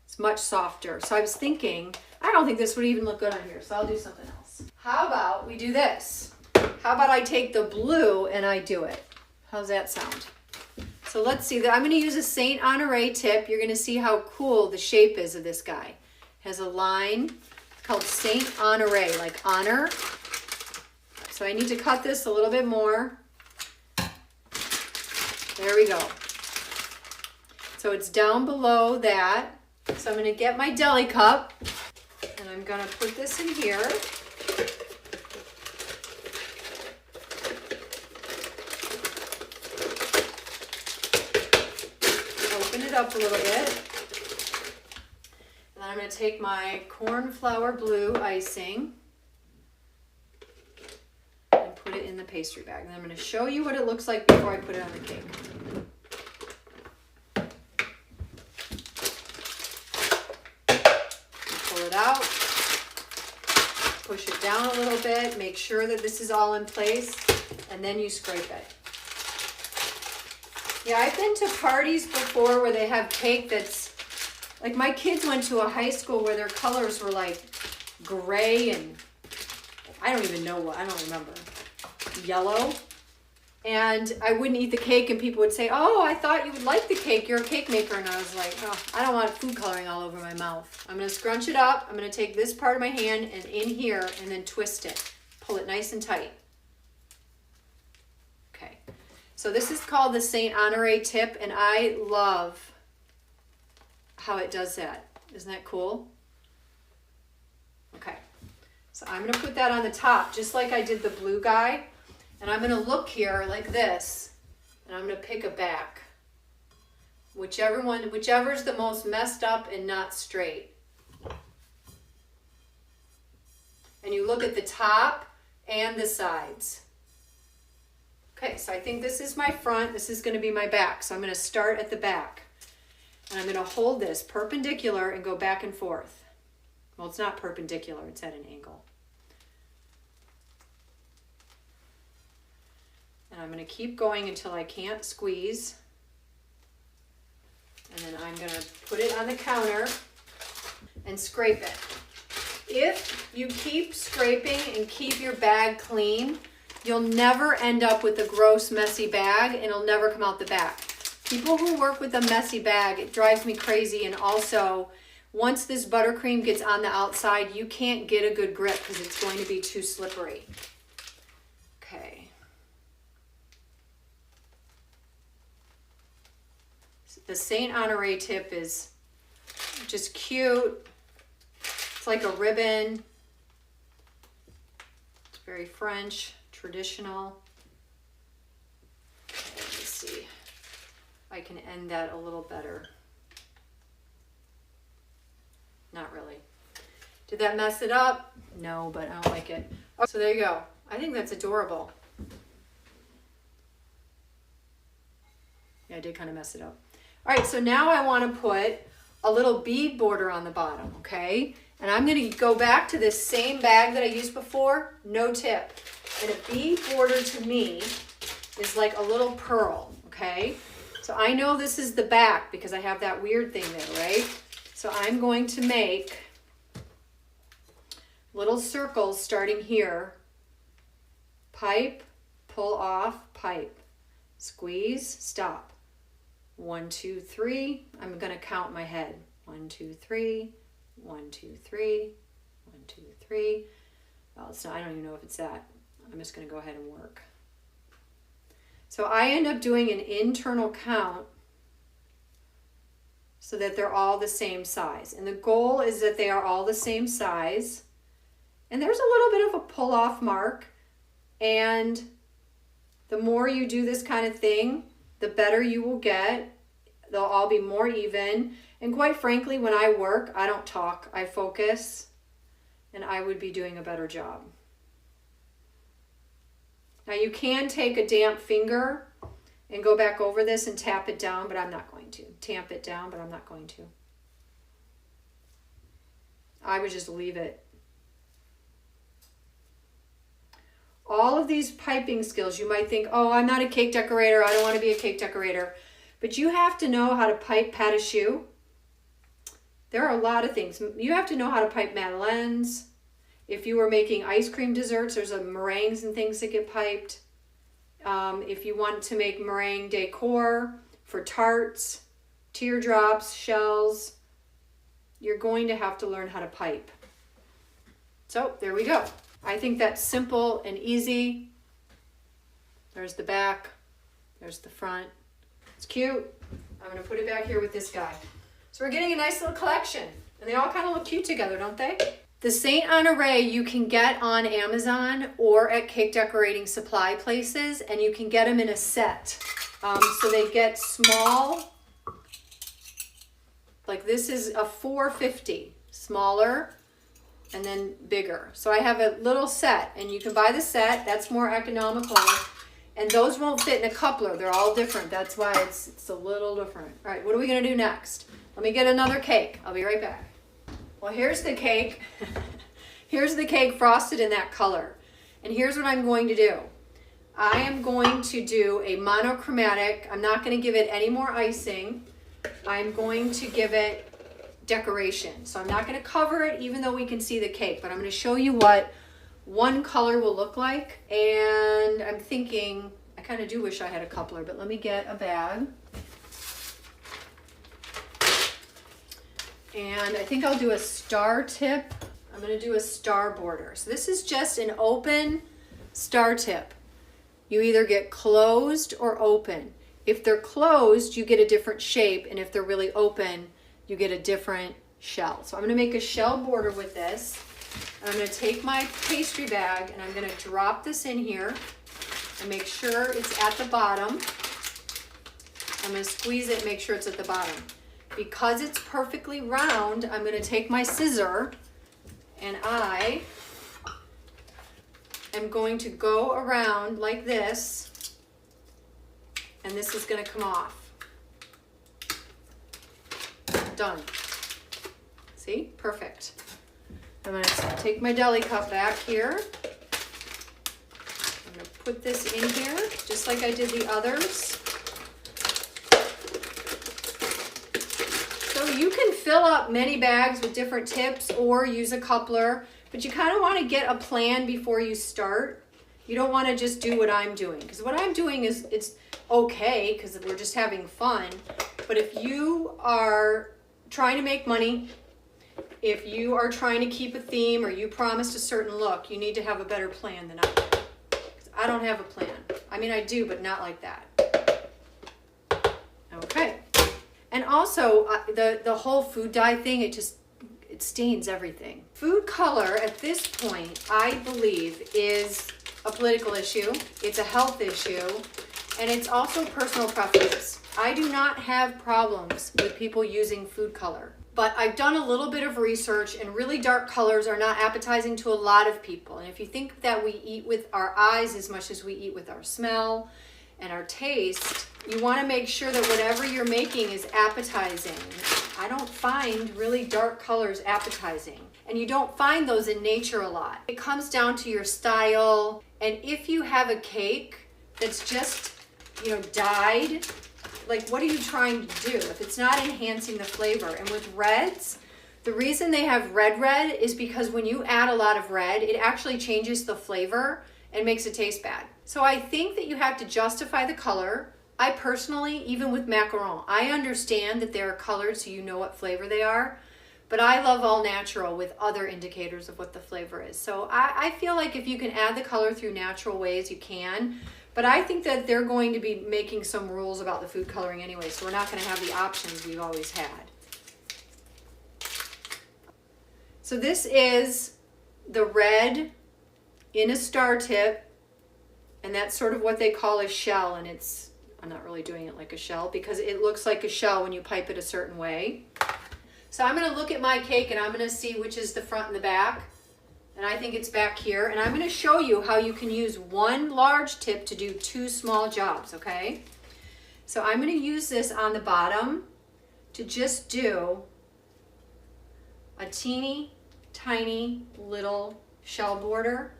It's much softer. So I was thinking, I don't think this would even look good on here, so I'll do something else. How about we do this? How about I take the blue and I do it? How's that sound? So let's see. I'm going to use a Saint Honore tip. You're going to see how cool the shape is of this guy. It has a line. It's called Saint Honore, like honor. So I need to cut this a little bit more. There we go. So it's down below that. So I'm going to get my deli cup and I'm going to put this in here. Open it up a little bit. And then I'm going to take my cornflour blue icing and put it in the pastry bag. And I'm going to show you what it looks like before I put it on the cake. Pull it out, push it down a little bit, make sure that this is all in place, and then you scrape it. Yeah, I've been to parties before where they have cake that's, like my kids went to a high school where their colors were like gray and I don't even know what, I don't remember, yellow. And I wouldn't eat the cake and people would say, oh, I thought you would like the cake, you're a cake maker. And I was like, oh, I don't want food coloring all over my mouth. I'm gonna scrunch it up, I'm gonna take this part of my hand and in here and then twist it. Pull it nice and tight. Okay, so this is called the Saint Honore tip and I love how it does that. Isn't that cool? Okay, so I'm gonna put that on the top just like I did the blue guy. And I'm gonna look here like this, and I'm gonna pick a back. Whichever's the most messed up and not straight. And you look at the top and the sides. Okay, so I think this is my front, this is gonna be my back. So I'm gonna start at the back. And I'm gonna hold this perpendicular and go back and forth. Well, it's not perpendicular, it's at an angle. And I'm going to keep going until I can't squeeze. And then I'm going to put it on the counter and scrape it. If you keep scraping and keep your bag clean, you'll never end up with a gross, messy bag and it'll never come out the back. People who work with a messy bag, it drives me crazy. And also, once this buttercream gets on the outside, you can't get a good grip because it's going to be too slippery. Okay. The Saint Honore tip is just cute. It's like a ribbon. It's very French, traditional. Okay, let me see if I can end that a little better. Not really. Did that mess it up? No, but I don't like it. Oh, so there you go. I think that's adorable. Yeah, I did kind of mess it up. All right, so now I want to put a little bead border on the bottom, okay? And I'm going to go back to this same bag that I used before, no tip. And a bead border to me is like a little pearl, okay? So I know this is the back because I have that weird thing there, right? So I'm going to make little circles starting here. Pipe, pull off, pipe. Squeeze, stop. 1, 2, 3. I'm going to count my head. 1, 2, 3. 1, 2, 3. 1, 2, 3. Well, it's not, I don't even know if it's that. I'm just going to go ahead and work. So I end up doing an internal count so that they're all the same size. And the goal is that they are all the same size. And there's a little bit of a pull-off mark. And the more you do this kind of thing, the better you will get. They'll all be more even. And quite frankly, when I work, I don't talk, I focus, and I would be doing a better job. Now you can take a damp finger and go back over this and tap it down, but I'm not going to. Tamp it down, but I'm not going to. I would just leave it. All of these piping skills, you might think, oh, I'm not a cake decorator. I don't want to be a cake decorator. But you have to know how to pipe pat a choux. There are a lot of things. You have to know how to pipe madeleines. If you were making ice cream desserts, there's meringues and things that get piped. If you want to make meringue decor for tarts, teardrops, shells, you're going to have to learn how to pipe. So there we go. I think that's simple and easy. There's the back. There's the front. It's cute. I'm going to put it back here with this guy. So we're getting a nice little collection. And they all kind of look cute together, don't they? The Saint Honore you can get on Amazon or at cake decorating supply places. And you can get them in a set. So they get small. Like this is a $4.50. smaller, and then bigger. So I have a little set, and you can buy the set. That's more economical. And those won't fit in a coupler. They're all different. That's why it's a little different. All right, what are we gonna do next? Let me get another cake. I'll be right back. Well, here's the cake. Here's the cake frosted in that color. And here's what I'm going to do. I am going to do a monochromatic. I'm not gonna give it any more icing. I'm going to give it decoration. So I'm not gonna cover it even though we can see the cake, but I'm gonna show you what one color will look like. And I'm thinking, I kind of do wish I had a coupler, but let me get a bag. And I think I'll do a star tip. I'm going to do a star border. So this is just an open star tip. You either get closed or open. If they're closed, you get a different shape, and if they're really open, you get a different shell. So I'm going to make a shell border with this. I'm going to take my pastry bag and I'm going to drop this in here and make sure it's at the bottom. I'm going to squeeze it and make sure it's at the bottom. Because it's perfectly round, I'm going to take my scissor and I am going to go around like this, and this is going to come off. Done. See? Perfect. I'm going to take my deli cup back here. I'm going to put this in here just like I did the others. So you can fill up many bags with different tips or use a coupler, but you kind of want to get a plan before you start. You don't want to just do what I'm doing, because what I'm doing is, it's okay because we're just having fun. But if you are trying to make money, if you are trying to keep a theme, or you promised a certain look, you need to have a better plan than I do. 'Cause I don't have a plan. I mean, I do, but not like that. Okay. And also, the whole food dye thing, it stains everything. Food color at this point, I believe, is a political issue. It's a health issue. And it's also personal preference. I do not have problems with people using food color. But I've done a little bit of research, and really dark colors are not appetizing to a lot of people. And if you think that we eat with our eyes as much as we eat with our smell and our taste, you want to make sure that whatever you're making is appetizing. I don't find really dark colors appetizing. And you don't find those in nature a lot. It comes down to your style. And if you have a cake that's just, dyed, like, what are you trying to do if it's not enhancing the flavor? And with reds, the reason they have red is because when you add a lot of red, it actually changes the flavor and makes it taste bad. So I think that you have to justify the color. I personally, even with macaron, I understand that they're colored so you know what flavor they are, but I love all natural with other indicators of what the flavor is. So I feel like if you can add the color through natural ways, you can. But I think that they're going to be making some rules about the food coloring anyway, so we're not going to have the options we've always had. So this is the red in a star tip, and that's sort of what they call a shell, and I'm not really doing it like a shell because it looks like a shell when you pipe it a certain way. So I'm going to look at my cake and I'm going to see which is the front and the back. And I think it's back here. And I'm going to show you how you can use one large tip to do two small jobs, okay? So I'm going to use this on the bottom to just do a teeny tiny little shell border.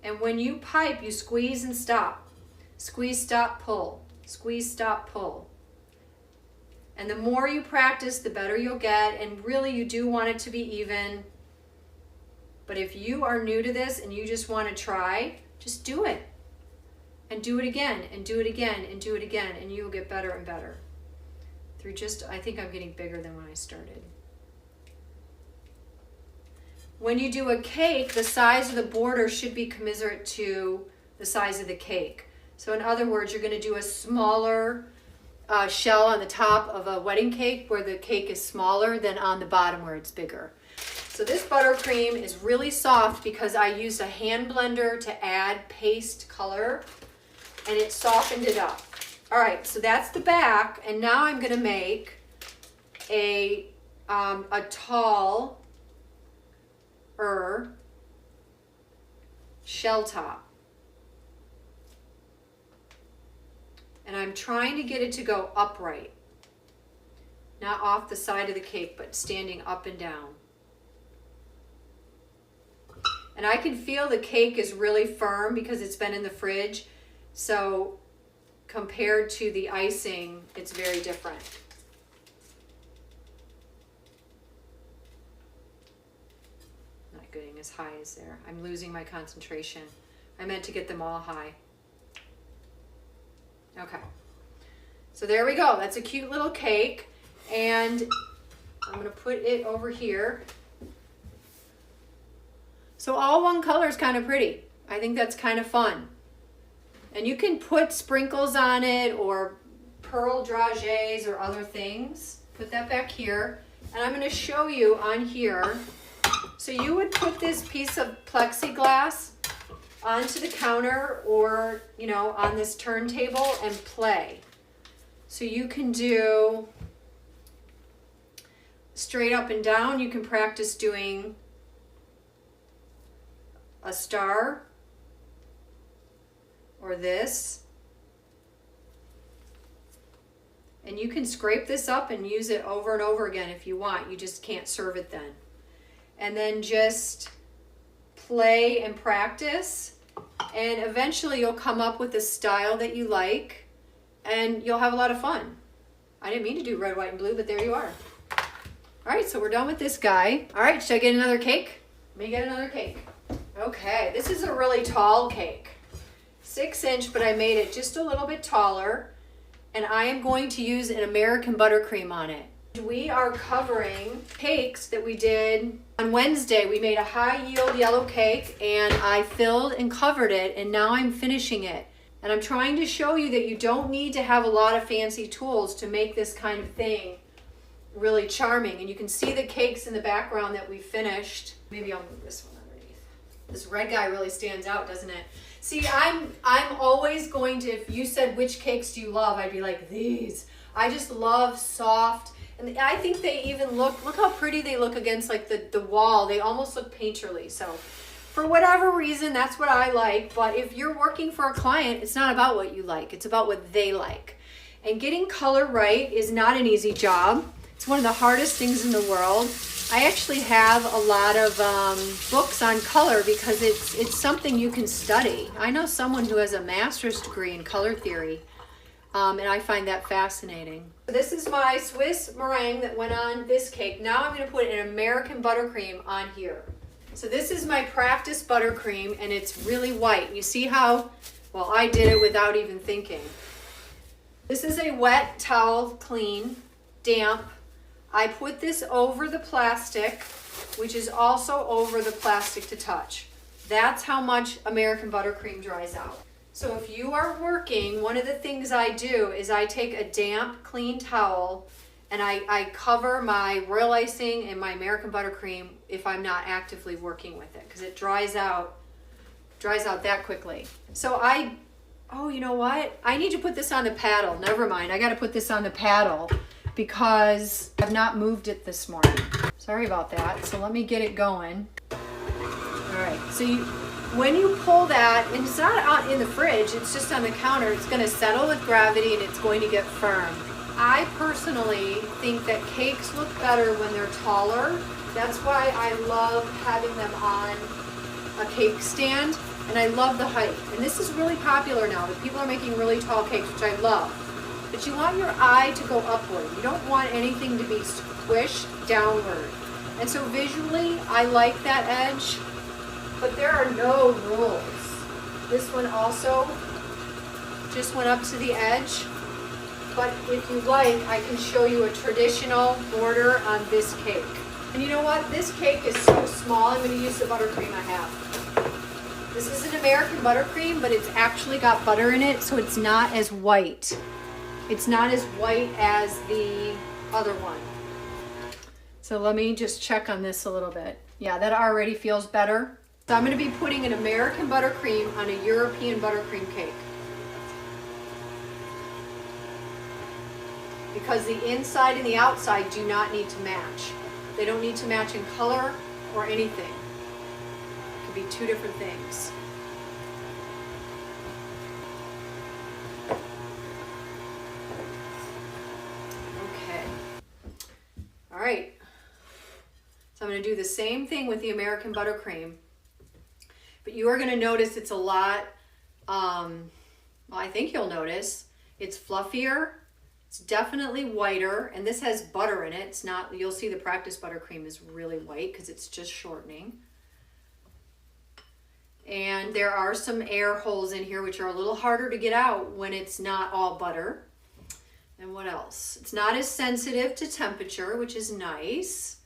And when you pipe, you squeeze and stop. Squeeze, stop, pull. Squeeze, stop, pull. And the more you practice, the better you'll get. And really, you do want it to be even. But if you are new to this and you just want to try, just do it. And do it again, and do it again, and do it again. And you will get better and better. I think I'm getting bigger than when I started. When you do a cake, the size of the border should be commensurate to the size of the cake. So in other words, you're going to do a smaller shell on the top of a wedding cake where the cake is smaller than on the bottom where it's bigger. So this buttercream is really soft because I used a hand blender to add paste color, and it softened it up. All right, so that's the back, and now I'm going to make a a taller shell top. And I'm trying to get it to go upright. Not off the side of the cake, but standing up and down. And I can feel the cake is really firm because it's been in the fridge. So compared to the icing, it's very different. Not getting as high as there. I'm losing my concentration. I meant to get them all high. Okay. So there we go. That's a cute little cake. And I'm going to put it over here. So all one color is kind of pretty. I think that's kind of fun. And you can put sprinkles on it or pearl dragees or other things. Put that back here. And I'm going to show you on here. So you would put this piece of plexiglass onto the counter or, you know, on this turntable and play. So you can do straight up and down. You can practice doing a star or this. And you can scrape this up and use it over and over again if you want. You just can't serve it then. And then just play and practice. And eventually you'll come up with a style that you like. And you'll have a lot of fun. I didn't mean to do red, white, and blue, but there you are. All right, so we're done with this guy. All right, should I get another cake? Let me get another cake. Okay, this is a really tall cake. 6-inch, but I made it just a little bit taller. And I am going to use an American buttercream on it. We are covering cakes that we did on Wednesday. We made a high yield yellow cake and I filled and covered it, and now I'm finishing it. And I'm trying to show you that you don't need to have a lot of fancy tools to make this kind of thing really charming. And you can see the cakes in the background that we finished. Maybe I'll move this one underneath. This red guy really stands out, doesn't it? See, I'm always going to, if you said which cakes do you love, I'd be like these. I just love soft, and I think they even look how pretty they look against like the wall. They almost look painterly. So for whatever reason, that's what I like. But if you're working for a client, it's not about what you like. It's about what they like. And getting color right is not an easy job. It's one of the hardest things in the world. I actually have a lot of books on color because it's something you can study. I know someone who has a master's degree in color theory, and I find that fascinating. This is my Swiss meringue that went on this cake. Now I'm going to put an American buttercream on here. So this is my practice buttercream, and it's really white. You see how, well, I did it without even thinking. This is a wet towel, clean, damp. I put this over the plastic, which is also over the plastic to touch. That's how much American buttercream dries out. So if you are working, one of the things I do is I take a damp, clean towel and I cover my royal icing and my American buttercream if I'm not actively working with it, because it dries out that quickly. So oh, you know what? I need to put this on the paddle. Never mind, I got to put this on the paddle because I've not moved it this morning. Sorry about that. So let me get it going. All right, so when you pull that, and it's not out in the fridge, it's just on the counter, it's going to settle with gravity and it's going to get firm. I personally think that cakes look better when they're taller. That's why I love having them on a cake stand, and I love the height. And this is really popular now. People are making really tall cakes, which I love. But you want your eye to go upward. You don't want anything to be squished downward. And so visually, I like that edge, but there are no rules. This one also just went up to the edge. But if you like, I can show you a traditional border on this cake. And you know what? This cake is so small, I'm going to use the buttercream I have. This is an American buttercream, but it's actually got butter in it, so it's not as white. It's not as white as the other one. So let me just check on this a little bit. Yeah, that already feels better. So I'm going to be putting an American buttercream on a European buttercream cake. because the inside and the outside do not need to match. They don't need to match in color or anything. It could be two different things. Okay. All right. So I'm going to do the same thing with the American buttercream. But you are going to notice it's a lot, well, I think you'll notice it's fluffier. It's definitely whiter, and this has butter in it. It's not, you'll see the practice buttercream is really white because it's just shortening. And there are some air holes in here which are a little harder to get out when it's not all butter. And what else? It's not as sensitive to temperature, which is nice.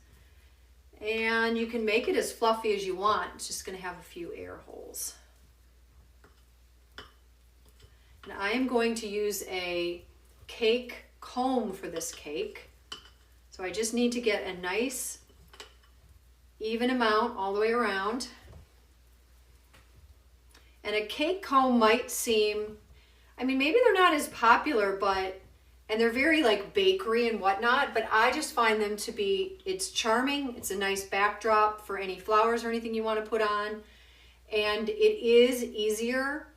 And you can make it as fluffy as you want. It's just going to have a few air holes. And I am going to use a cake comb for this cake. So I just need to get a nice even amount all the way around. And a cake comb might seem, I mean, maybe they're not as popular, but, and they're very like bakery and whatnot, but I just find them to be, it's charming. It's a nice backdrop for any flowers or anything you want to put on. And it is easier,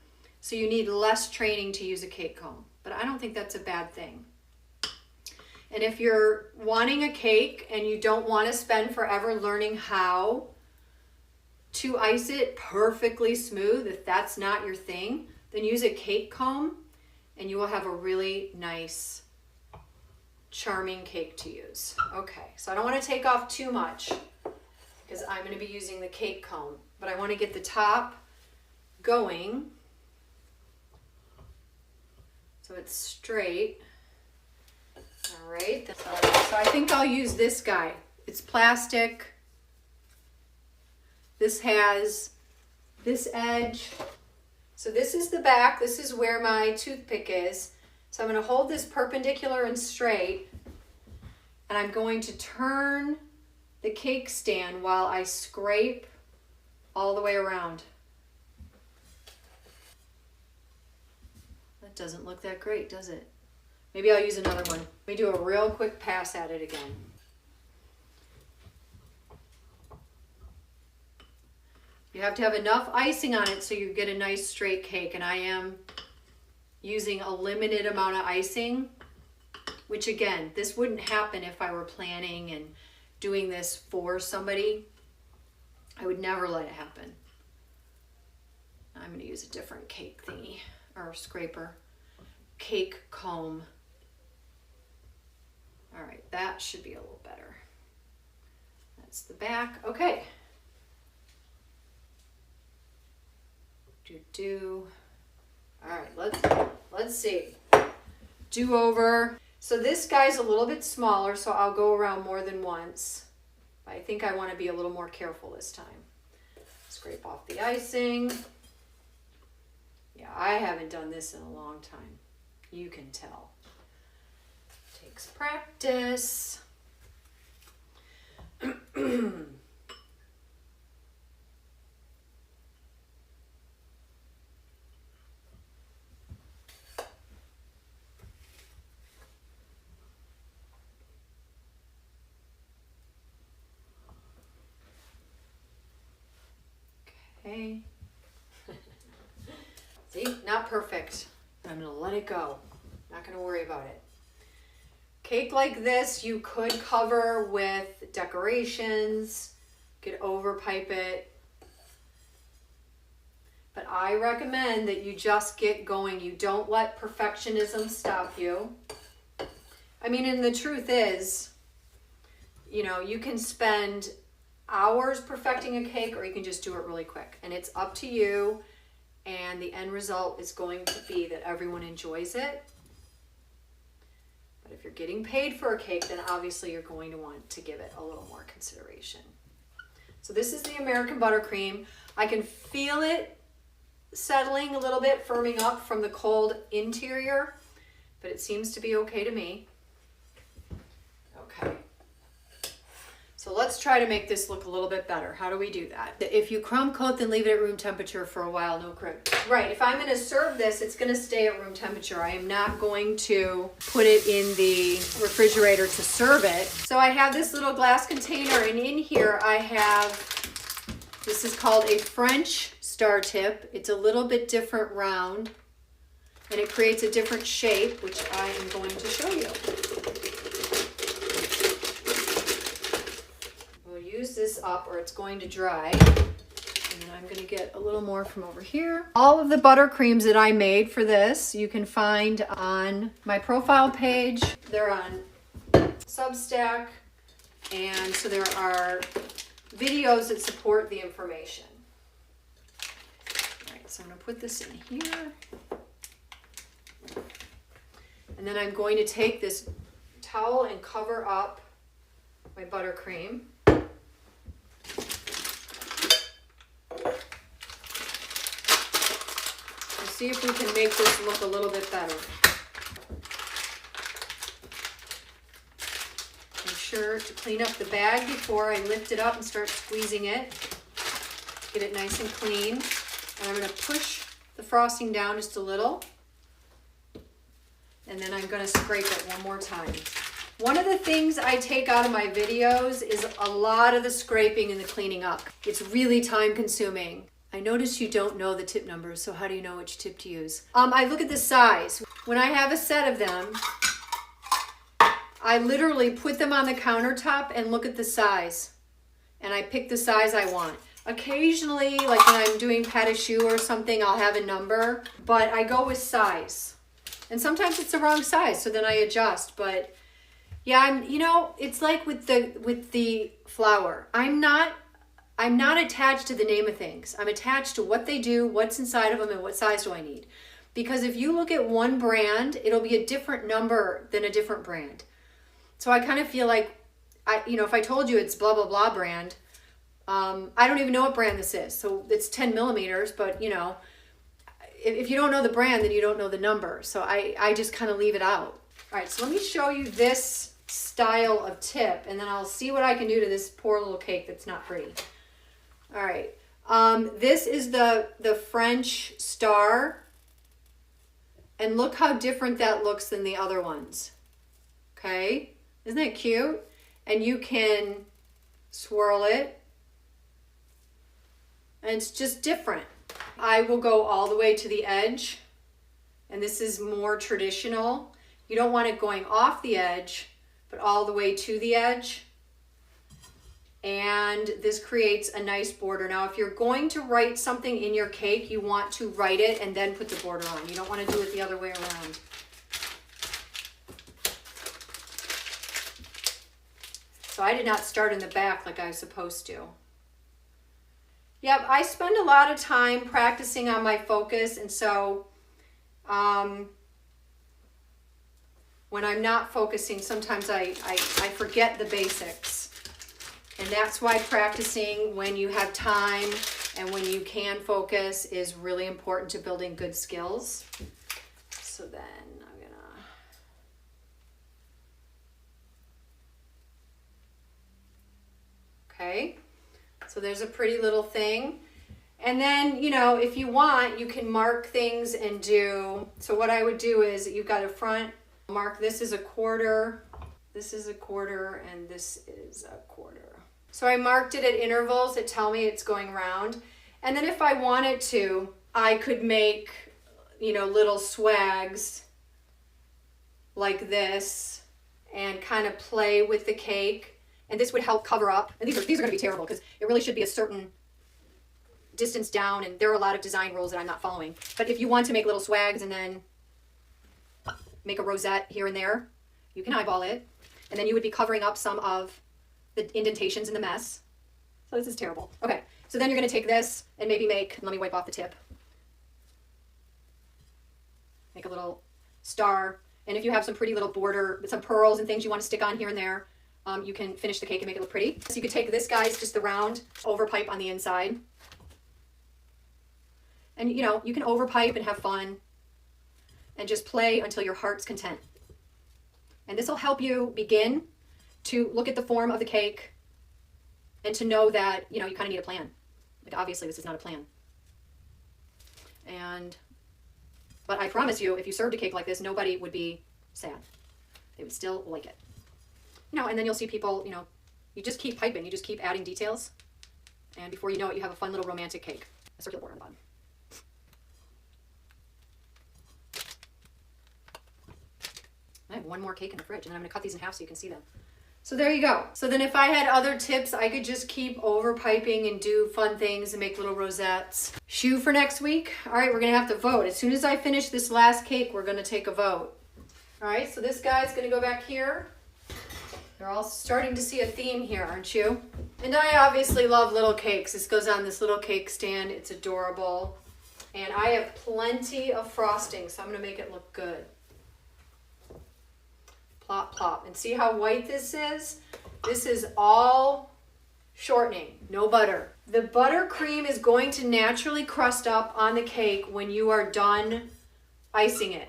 so you need less training to use a cake comb. But I don't think that's a bad thing. And if you're wanting a cake and you don't want to spend forever learning how to ice it perfectly smooth, if that's not your thing, then use a cake comb and you will have a really nice, charming cake to use. Okay, so I don't want to take off too much because I'm going to be using the cake comb, but I want to get the top going so it's straight. All right, so I think I'll use this guy. It's plastic. This has this edge. So this is the back. This is where my toothpick is. So I'm going to hold this perpendicular and straight, and I'm going to turn the cake stand while I scrape all the way around. That doesn't look that great, does it? Maybe I'll use another one. Let me do a real quick pass at it again. You have to have enough icing on it so you get a nice straight cake, and I am using a limited amount of icing, which again, this wouldn't happen if I were planning and doing this for somebody. I would never let it happen. I'm going to use a different cake thingy or scraper. Cake comb. All right, that should be a little better. That's the back. Okay. All right, let's see. Do over. So this guy's a little bit smaller, so I'll go around more than once. I think I want to be a little more careful this time. Scrape off the icing. Yeah, I haven't done this in a long time. You can tell. Takes practice. Okay. See, not perfect. I'm gonna let it go. Not gonna worry about it. Cake like this, you could cover with decorations, could overpipe it. But I recommend that you just get going. You don't let perfectionism stop you. I mean, and the truth is, you know, you can spend hours perfecting a cake or you can just do it really quick. And it's up to you. And the end result is going to be that everyone enjoys it. But if you're getting paid for a cake, then obviously you're going to want to give it a little more consideration. So this is the American buttercream. I can feel it settling a little bit, firming up from the cold interior, but it seems to be okay to me. Okay. So So let's try to make this look a little bit better. How do we do that? If you crumb coat, then leave it at room temperature for a while, no crib. Right, if I'm gonna serve this, it's gonna stay at room temperature. I am not going to put it in the refrigerator to serve it. So I have this little glass container, and in here I have, this is called a French star tip. It's a little bit different round, and it creates a different shape, which I am going to show you. Use this up or it's going to dry. And then I'm going to get a little more from over here. All of the buttercreams that I made for this you can find on my profile page. They're on Substack, and so there are videos that support the information. All right, so I'm going to put this in here. And then I'm going to take this towel and cover up my buttercream. See if we can make this look a little bit better. Make sure to clean up the bag before I lift it up and start squeezing it. Get it nice and clean. And I'm going to push the frosting down just a little. And then I'm going to scrape it one more time. One of the things I take out of my videos is a lot of the scraping and the cleaning up. It's really time consuming. I notice you don't know the tip numbers, so how do you know which tip to use? I look at the size. When I have a set of them, I literally put them on the countertop and look at the size. And I pick the size I want. Occasionally, like when I'm doing pat a shoe or something, I'll have a number, but I go with size. And sometimes it's the wrong size, so then I adjust. But yeah, it's like with the flour. I'm not attached to the name of things. I'm attached to what they do, what's inside of them, and what size do I need. Because if you look at one brand, it'll be a different number than a different brand. So I kind of feel like, if I told you it's blah, blah, blah brand, I don't even know what brand this is. So it's 10 millimeters, but if you don't know the brand, then you don't know the number. So I just kind of leave it out. All right, so let me show you this style of tip, and then I'll see what I can do to this poor little cake that's not pretty. All right, this is the French star, and look how different that looks than the other ones. Okay, isn't that cute? And you can swirl it, and it's just different. I will go all the way to the edge, and this is more traditional. You don't want it going off the edge, but all the way to the edge. And this creates a nice border. Now, if you're going to write something in your cake, you want to write it and then put the border on. You don't want to do it the other way around. So I did not start in the back like I was supposed to. Yep, I spend a lot of time practicing on my focus, and so when I'm not focusing, sometimes I forget the basics. And that's why practicing when you have time and when you can focus is really important to building good skills. So then I'm gonna... Okay, so there's a pretty little thing. And then, if you want, you can mark things and do... So what I would do is, you've got a front mark, this is a quarter, this is a quarter, and this is a quarter. So I marked it at intervals that tell me it's going round. And then if I wanted to, I could make, little swags like this and kind of play with the cake. And this would help cover up. And these are going to be terrible because it really should be a certain distance down, and there are a lot of design rules that I'm not following. But if you want to make little swags and then make a rosette here and there, you can eyeball it. And then you would be covering up some of the indentations in the mess. So this is terrible. Okay, so then you're going to take this and maybe let me wipe off the tip. Make a little star. And if you have some pretty little border with some pearls and things you want to stick on here and there, you can finish the cake and make it look pretty. So you could take this, guys, just the round overpipe on the inside. And you can overpipe and have fun and just play until your heart's content. And this will help you begin to look at the form of the cake and to know that, you know, you kind of need a plan. Like, obviously this is not a plan. But I promise you, if you served a cake like this, nobody would be sad. They would still like it. You know, and then you'll see people, you know, you just keep piping, you just keep adding details, and before you know it, you have a fun little romantic cake. A circular border on the bottom. I have one more cake in the fridge, and then I'm going to cut these in half so you can see them. So there you go. So then if I had other tips, I could just keep over piping and do fun things and make little rosettes. Shoe for next week. All right, we're going to have to vote. As soon as I finish this last cake, we're going to take a vote. All right, so this guy's going to go back here. You're all starting to see a theme here, aren't you? And I obviously love little cakes. This goes on this little cake stand. It's adorable. And I have plenty of frosting, so I'm going to make it look good. Plop, plop. And see how white this is? This is all shortening, no butter. The buttercream is going to naturally crust up on the cake when you are done icing it.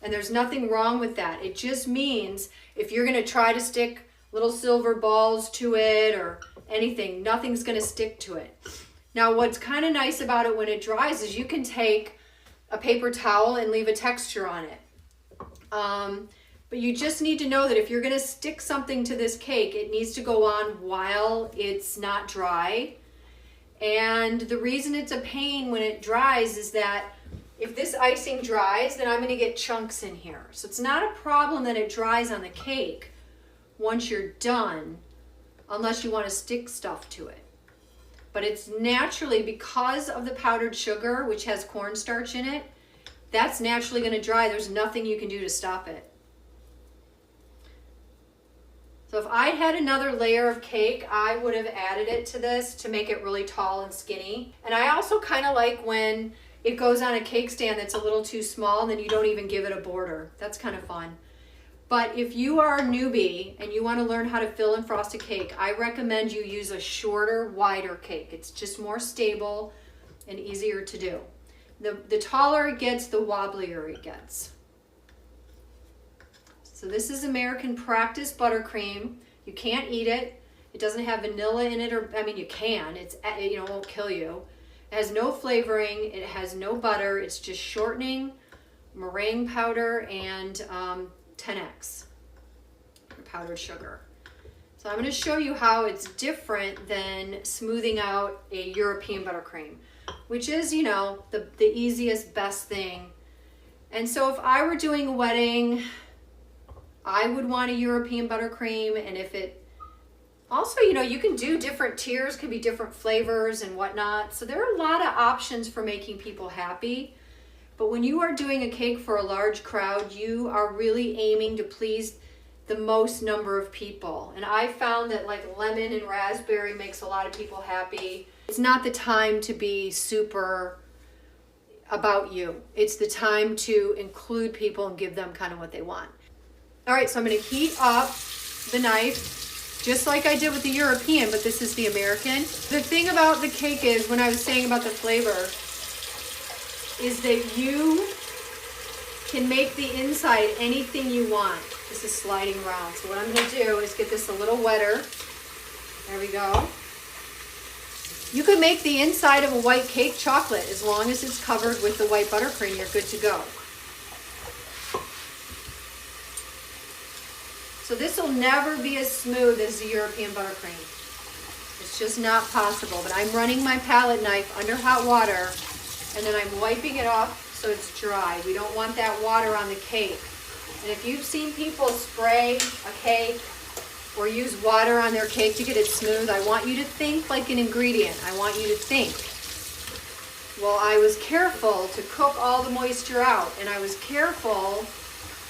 And there's nothing wrong with that. It just means if you're going to try to stick little silver balls to it or anything, nothing's going to stick to it. Now, what's kind of nice about it when it dries is you can take a paper towel and leave a texture on it. But you just need to know that if you're going to stick something to this cake, it needs to go on while it's not dry. And the reason it's a pain when it dries is that if this icing dries, then I'm going to get chunks in here. So it's not a problem that it dries on the cake once you're done, unless you want to stick stuff to it. But it's naturally, because of the powdered sugar, which has cornstarch in it, that's naturally going to dry. There's nothing you can do to stop it. So if I had another layer of cake, I would have added it to this to make it really tall and skinny. And I also kind of like when it goes on a cake stand that's a little too small and then you don't even give it a border. That's kind of fun. But if you are a newbie and you want to learn how to fill and frost a cake, I recommend you use a shorter, wider cake. It's just more stable and easier to do. The taller it gets, the wobblier it gets. So this is American Practice buttercream. You can't eat it. It doesn't have vanilla in it, or I mean you can. It's, you know, it won't kill you. It has no flavoring. It has no butter. It's just shortening, meringue powder, and 10x powdered sugar. So I'm going to show you how it's different than smoothing out a European buttercream, which is, you know, the easiest, best thing. And so if I were doing a wedding, I would want a European buttercream. And if it also, you know, you can do different tiers, could be different flavors and whatnot. So there are a lot of options for making people happy. But when you are doing a cake for a large crowd, you are really aiming to please the most number of people. And I found that like lemon and raspberry makes a lot of people happy. It's not the time to be super about you. It's the time to include people and give them kind of what they want. All right, so I'm going to heat up the knife just like I did with the European, but this is the American. The thing about the cake is, when I was saying about the flavor, is that you can make the inside anything you want. This is sliding around. So what I'm going to do is get this a little wetter. There we go. You can make the inside of a white cake chocolate as long as it's covered with the white buttercream. You're good to go. So this will never be as smooth as the European buttercream. It's just not possible. But I'm running my palette knife under hot water, and then I'm wiping it off so it's dry. We don't want that water on the cake. And if you've seen people spray a cake or use water on their cake to get it smooth, I want you to think like an ingredient. I want you to think, well, I was careful to cook all the moisture out, and I was careful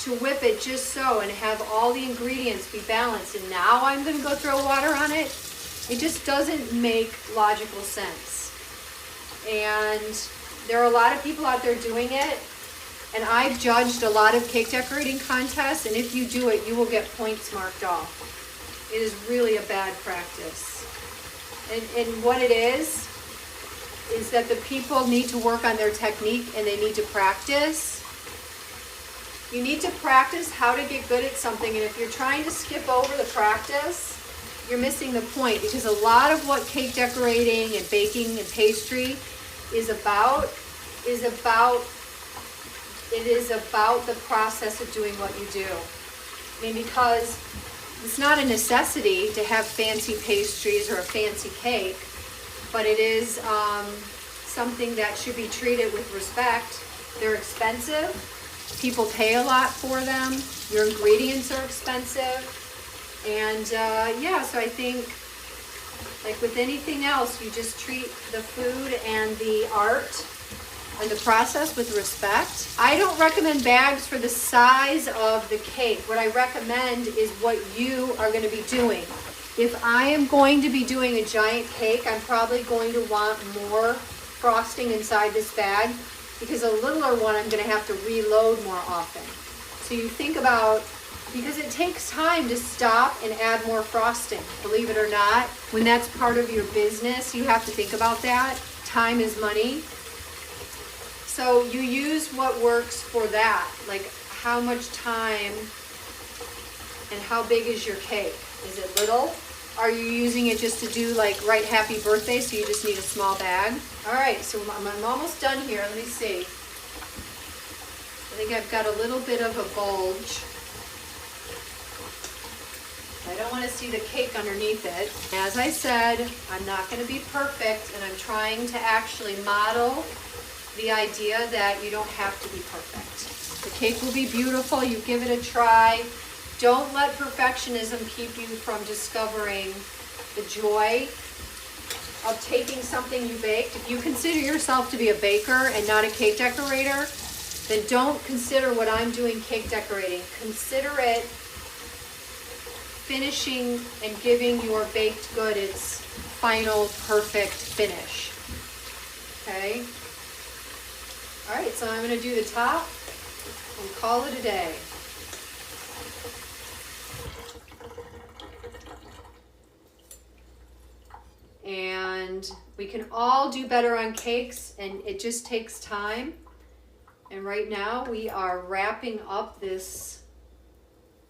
to whip it just so and have all the ingredients be balanced, and now I'm going to go throw water on it. It just doesn't make logical sense. And there are a lot of people out there doing it, and I've judged a lot of cake decorating contests, and if you do it, you will get points marked off. It is really a bad practice. And what it is that the people need to work on their technique, and they need to practice. You need to practice how to get good at something, and if you're trying to skip over the practice, you're missing the point, because a lot of what cake decorating and baking and pastry is about the process of doing what you do. I mean, because it's not a necessity to have fancy pastries or a fancy cake, but it is something that should be treated with respect. They're expensive. People pay a lot for them. Your ingredients are expensive. And yeah, so I think, like with anything else, you just treat the food and the art and the process with respect. I don't recommend bags for the size of the cake. What I recommend is what you are going to be doing. If I am going to be doing a giant cake, I'm probably going to want more frosting inside this bag, because a littler one I'm going to have to reload more often. So you think about, because it takes time to stop and add more frosting, believe it or not. When that's part of your business, you have to think about that. Time is money. So you use what works for that, like how much time and how big is your cake? Is it little? Are you using it just to do like write happy birthday, so you just need a small bag? All right, so I'm almost done here. Let me see. I think I've got a little bit of a bulge. I don't want to see the cake underneath it. As I said, I'm not going to be perfect, and I'm trying to actually model the idea that you don't have to be perfect. The cake will be beautiful. You give it a try. Don't let perfectionism keep you from discovering the joy of taking something you baked. If you consider yourself to be a baker and not a cake decorator, then don't consider what I'm doing cake decorating. Consider it finishing and giving your baked good its final perfect finish. Okay? All right, so I'm going to do the top and call it a day. And we can all do better on cakes, and it just takes time. And right now we are wrapping up this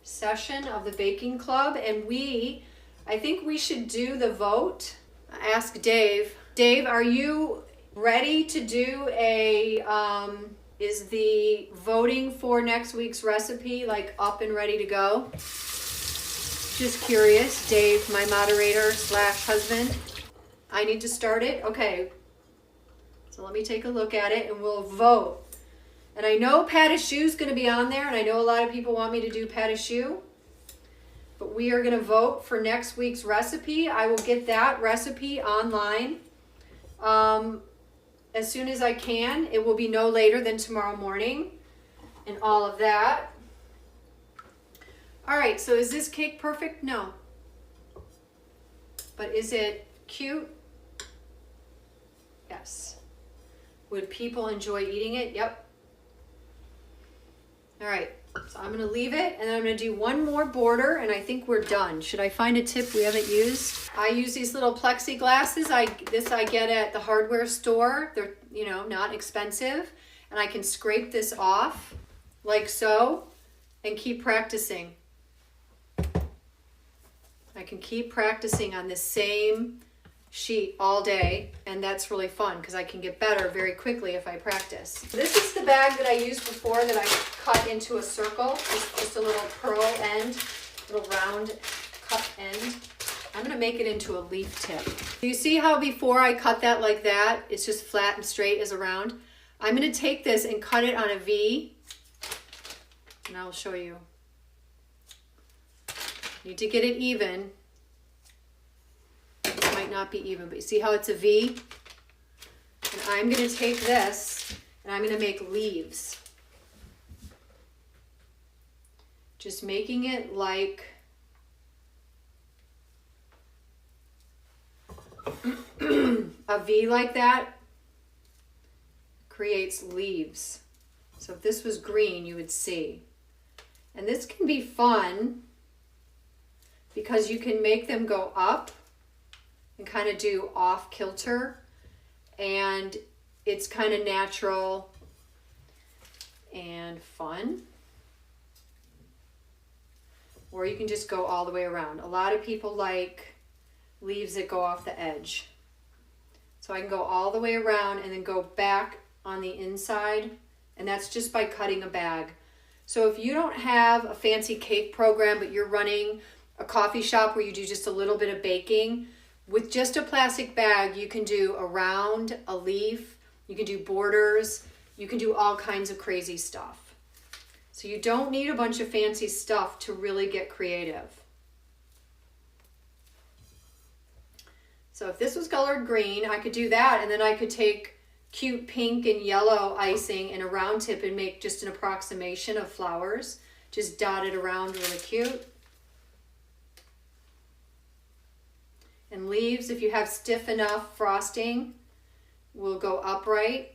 session of the baking club, and I think we should do the vote. Ask Dave. Dave, are you ready to do is the voting for next week's recipe like up and ready to go? Just curious. Dave, my moderator / husband. I need to start it? Okay. So let me take a look at it and we'll vote. And I know pas de choux is going to be on there, and I know a lot of people want me to do pas de choux. But we are going to vote for next week's recipe. I will get that recipe online as soon as I can. It will be no later than tomorrow morning and all of that. All right, so is this cake perfect? No. But is it cute? Yes. Would people enjoy eating it? Yep. All right, so I'm gonna leave it, and then I'm gonna do one more border, and I think we're done. Should I find a tip we haven't used? I use these little plexiglasses. This I get at the hardware store. They're, not expensive, and I can scrape this off like so and keep practicing. I can keep practicing on this same sheet all day, and that's really fun because I can get better very quickly if I practice. This is the bag that I used before that I cut into a circle, just a little pearl end, little round cut end. I'm going to make it into a leaf tip. Do you see how before I cut that like that, it's just flat and straight as a round? I'm going to take this and cut it on a V, and I'll show you. You need to get it even. This might not be even, but you see how it's a V? And I'm going to take this and I'm going to make leaves. Just making it like a V like that creates leaves. So if this was green, you would see. And this can be fun because you can make them go up and kind of do off kilter, and it's kind of natural and fun. or you can just go all the way around. A lot of people like leaves that go off the edge. So I can go all the way around and then go back on the inside, and that's just by cutting a bag. So if you don't have a fancy cake program, but you're running a coffee shop where you do just a little bit of baking, with just a plastic bag, you can do a round, a leaf, you can do borders, you can do all kinds of crazy stuff. So you don't need a bunch of fancy stuff to really get creative. So if this was colored green, I could do that, and then I could take cute pink and yellow icing in a round tip and make just an approximation of flowers. Just dot it around really cute. And leaves, if you have stiff enough frosting, will go upright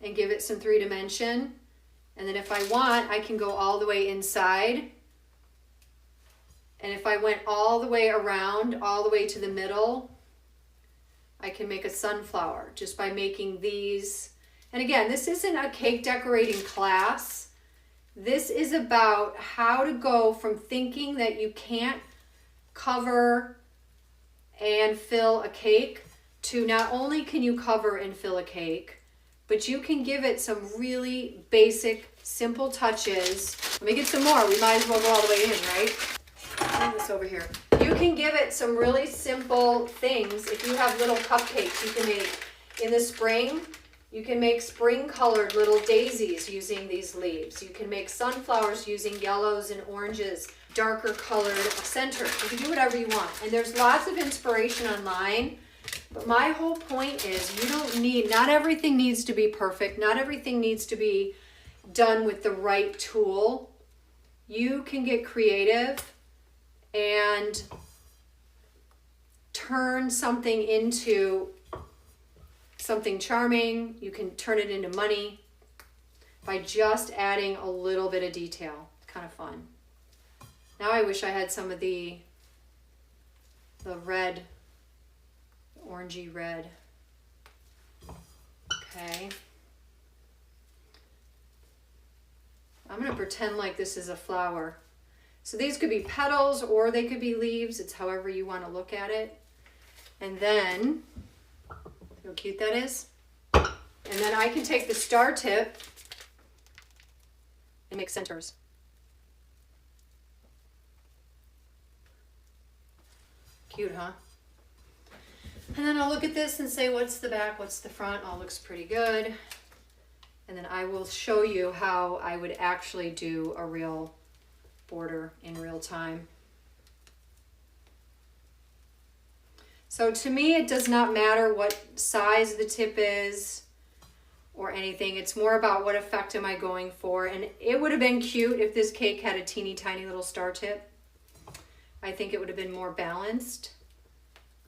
and give it some 3-dimension. And then if I want, I can go all the way inside. And if I went all the way around, all the way to the middle, I can make a sunflower just by making these. And again, this isn't a cake decorating class. This is about how to go from thinking that you can't cover and fill a cake to not only can you cover and fill a cake, but you can give it some really basic, simple touches. Let me get some more. We might as well go all the way in, right? Bring this over here. You can give it some really simple things. If you have little cupcakes you can make in the spring, you can make spring colored little daisies using these leaves. You can make sunflowers using yellows and oranges, darker colored center. You can do whatever you want. And there's lots of inspiration online. But my whole point is you don't need, not everything needs to be perfect. Not everything needs to be done with the right tool. You can get creative and turn something into something charming. You can turn it into money by just adding a little bit of detail. It's kind of fun. Now I wish I had some of the red, orangey red. Okay. I'm going to pretend like this is a flower. So these could be petals or they could be leaves. It's however you want to look at it. And then, see how cute that is? And then I can take the star tip and make centers. Cute, huh? And then I'll look at this and say, what's the back, what's the front? All looks pretty good. And then I will show you how I would actually do a real border in real time. So to me, it does not matter what size the tip is or anything. It's more about what effect am I going for. And it would have been cute if this cake had a teeny tiny little star tip. I think it would have been more balanced.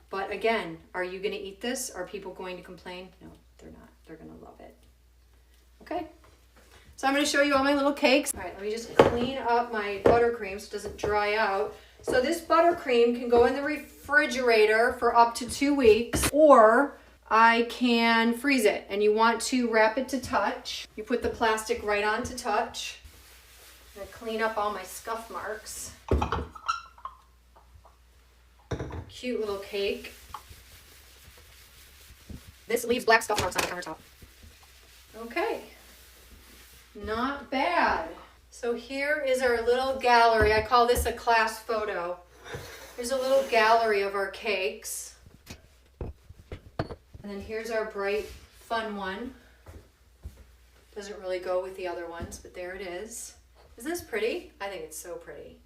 But again, are you going to eat this? Are people going to complain? No, they're not. They're going to love it. Okay. So I'm going to show you all my little cakes. All right, let me just clean up my buttercream so it doesn't dry out. So this buttercream can go in the refrigerator for up to 2 weeks, or I can freeze it. And you want to wrap it to touch. You put the plastic right on to touch. I'm going to clean up all my scuff marks. Cute little cake. This leaves black scuff marks on the countertop. Okay. Not bad. So here is our little gallery. I call this a class photo. Here's a little gallery of our cakes. And then here's our bright, fun one. Doesn't really go with the other ones, but there it is. Isn't this pretty? I think it's so pretty.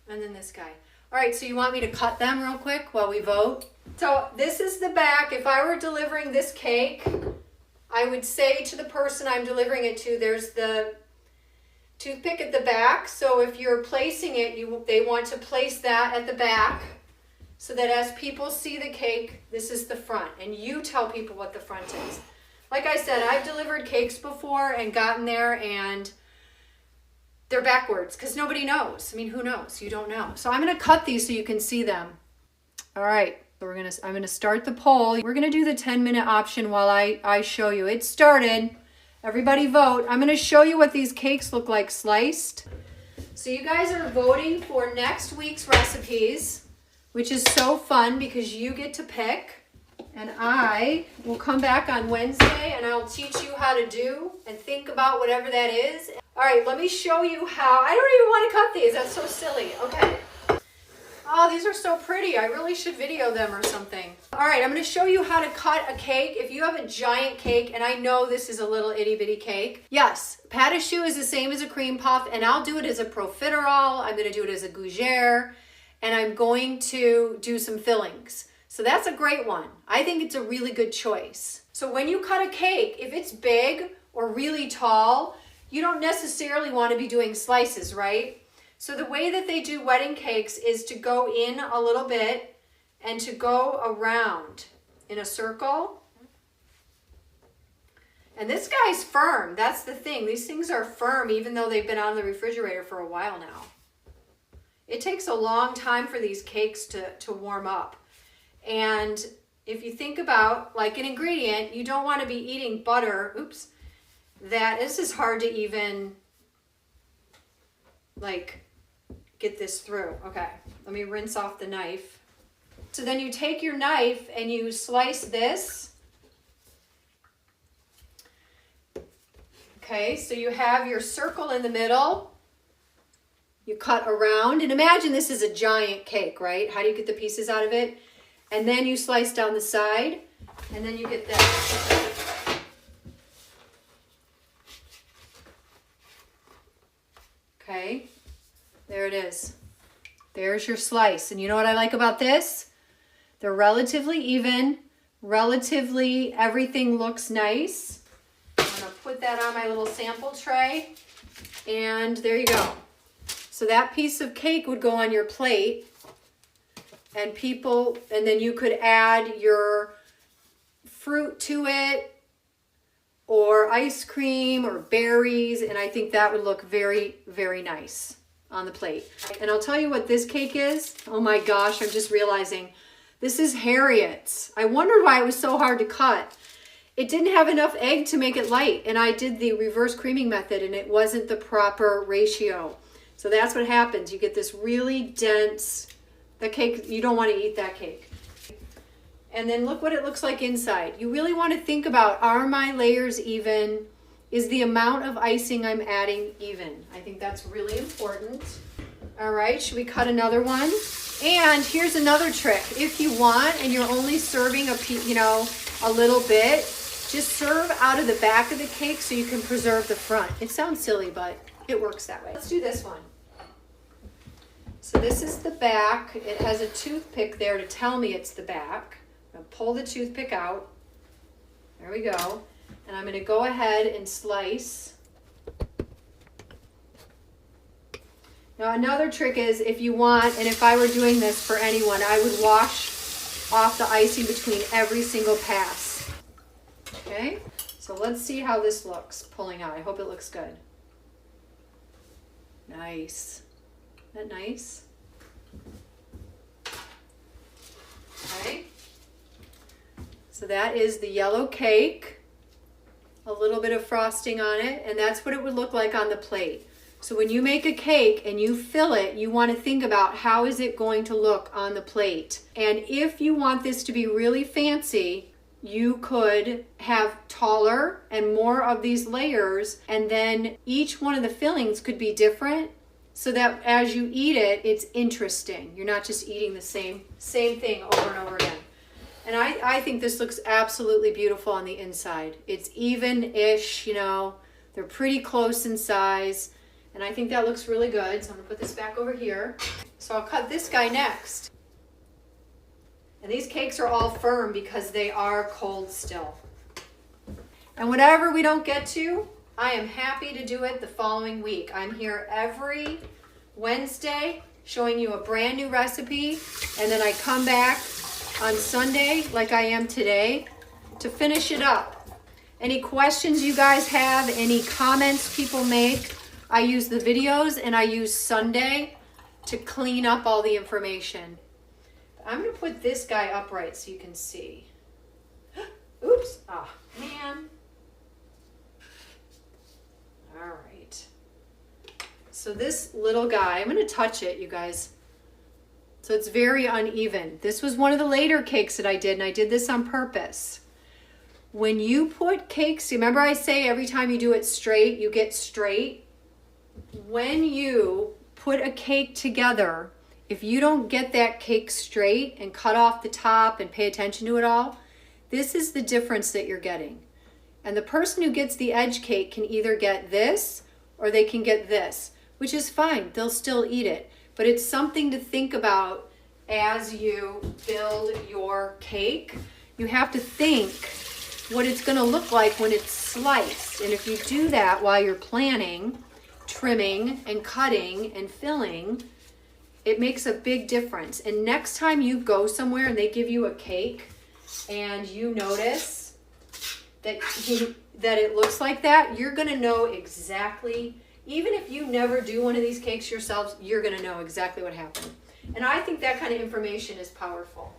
And then this guy. All right, so you want me to cut them real quick while we vote? So this is the back. If I were delivering this cake, I would say to the person I'm delivering it to, there's the toothpick at the back. So if you're placing it, they want to place that at the back so that as people see the cake, this is the front. And you tell people what the front is. Like I said, I've delivered cakes before and gotten there and they're backwards because nobody knows. I mean, who knows? You don't know. So I'm going to cut these so you can see them. All right. So I'm going to start the poll. We're going to do the 10-minute option while I show you. It started. Everybody vote. I'm going to show you what these cakes look like sliced. So you guys are voting for next week's recipes, which is so fun because you get to pick. And I will come back on Wednesday and I'll teach you how to do and think about whatever that is. All right, let me show you how. I don't even want to cut these. That's so silly. Okay. Oh, these are so pretty. I really should video them or something. All right, I'm going to show you how to cut a cake. If you have a giant cake, and I know this is a little itty bitty cake. Yes, pâte à choux is the same as a cream puff, and I'll do it as a profiterole. I'm going to do it as a gougere, and I'm going to do some fillings. So that's a great one. I think it's a really good choice. So when you cut a cake, if it's big or really tall, you don't necessarily want to be doing slices, right? So the way that they do wedding cakes is to go in a little bit and to go around in a circle. And this guy's firm. That's the thing. These things are firm even though they've been out of the refrigerator for a while now. It takes a long time for these cakes to warm up. And if you think about like an ingredient, you don't want to be eating butter. Oops. This is hard to even like get this through. Okay, let me rinse off the knife. So then you take your knife and you slice this. Okay, so you have your circle in the middle. You cut around, and imagine this is a giant cake, right? How do you get the pieces out of it? And then you slice down the side, and then you get this. Okay, there it is. There's your slice. And you know what I like about this? They're relatively even, relatively everything looks nice. I'm gonna put that on my little sample tray, and there you go. So that piece of cake would go on your plate. And then you could add your fruit to it or ice cream or berries. And I think that would look very, very nice on the plate. And I'll tell you what this cake is. Oh my gosh, I'm just realizing this is Harriet's. I wondered why it was so hard to cut. It didn't have enough egg to make it light. And I did the reverse creaming method and it wasn't the proper ratio. So that's what happens. You get this really dense. The cake, you don't want to eat that cake. And then look what it looks like inside. You really want to think about, are my layers even? Is the amount of icing I'm adding even? I think that's really important. All right, should we cut another one? And here's another trick. If you want and you're only serving a little bit, just serve out of the back of the cake so you can preserve the front. It sounds silly, but it works that way. Let's do this one. So this is the back. It has a toothpick there to tell me it's the back. I'm going to pull the toothpick out. There we go. And I'm going to go ahead and slice. Now another trick is if you want, and if I were doing this for anyone, I would wash off the icing between every single pass. Okay, so let's see how this looks pulling out. I hope it looks good. Nice. Isn't that nice? Okay. So that is the yellow cake. A little bit of frosting on it, and that's what it would look like on the plate. So when you make a cake and you fill it, you want to think about how is it going to look on the plate. And if you want this to be really fancy, you could have taller and more of these layers, and then each one of the fillings could be different so that as you eat it, it's interesting. You're not just eating the same thing over and over again. And I think this looks absolutely beautiful on the inside. It's even-ish, you know, they're pretty close in size. And I think that looks really good. So I'm gonna put this back over here. So I'll cut this guy next. And these cakes are all firm because they are cold still. And whatever we don't get to, I am happy to do it the following week. I'm here every Wednesday showing you a brand new recipe. And then I come back on Sunday, like I am today, to finish it up. Any questions you guys have, any comments people make, I use the videos and I use Sunday to clean up all the information. I'm going to put this guy upright so you can see. Oops. Oh, man. All right. So this little guy, I'm going to touch it, you guys. So it's very uneven. This was one of the later cakes that I did, and I did this on purpose. When you put cakes, remember I say every time you do it straight, you get straight? When you put a cake together, if you don't get that cake straight and cut off the top and pay attention to it all, this is the difference that you're getting. And the person who gets the edge cake can either get this or they can get this, which is fine. They'll still eat it. But it's something to think about as you build your cake. You have to think what it's going to look like when it's sliced. And if you do that while you're planning, trimming and cutting and filling, it makes a big difference. And next time you go somewhere and they give you a cake and you notice that it looks like that, you're going to know exactly. Even if you never do one of these cakes yourselves, you're going to know exactly what happened. And I think that kind of information is powerful.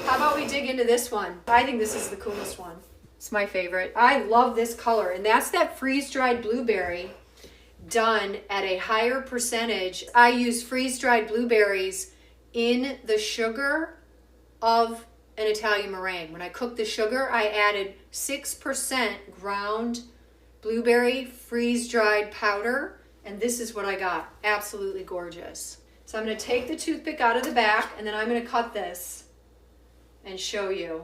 How about we dig into this one? I think this is the coolest one. It's my favorite. I love this color. And that's that freeze-dried blueberry done at a higher percentage. I use freeze-dried blueberries in the sugar of an Italian meringue. When I cooked the sugar, I added 6% ground blueberry freeze-dried powder, and this is what I got. Absolutely gorgeous. So I'm going to take the toothpick out of the back, and then I'm going to cut this and show you.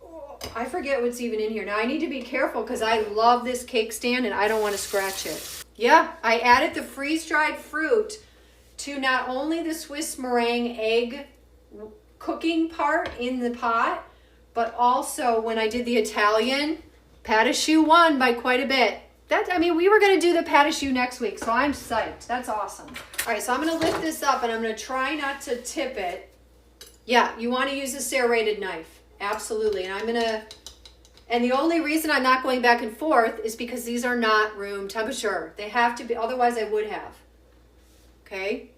Oh, I forget what's even in here. Now I need to be careful because I love this cake stand and I don't want to scratch it. Yeah, I added the freeze-dried fruit to not only the Swiss meringue egg cooking part in the pot, but also when I did the Italian, pâte à choux won by quite a bit. We were going to do the pâte à choux next week, so I'm psyched. That's awesome. All right, so I'm going to lift this up and I'm going to try not to tip it. Yeah, you want to use a serrated knife. Absolutely. And the only reason I'm not going back and forth is because these are not room temperature. They have to be, otherwise I would have. Okay.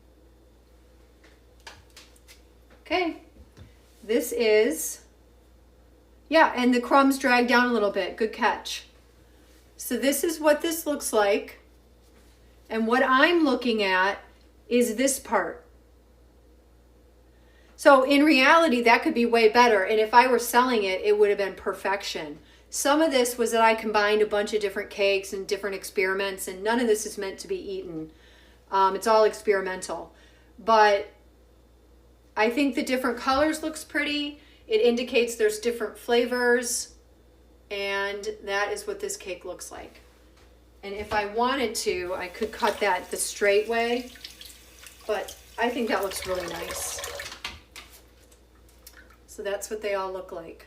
Okay. This is, yeah, and the crumbs drag down a little bit. Good catch. So this is what this looks like. And what I'm looking at is this part. So in reality, that could be way better. And if I were selling it, it would have been perfection. Some of this was that I combined a bunch of different cakes and different experiments, and none of this is meant to be eaten. It's all experimental. But I think the different colors looks pretty. It indicates there's different flavors, and that is what this cake looks like. And if I wanted to, I could cut that the straight way, but I think that looks really nice. So that's what they all look like.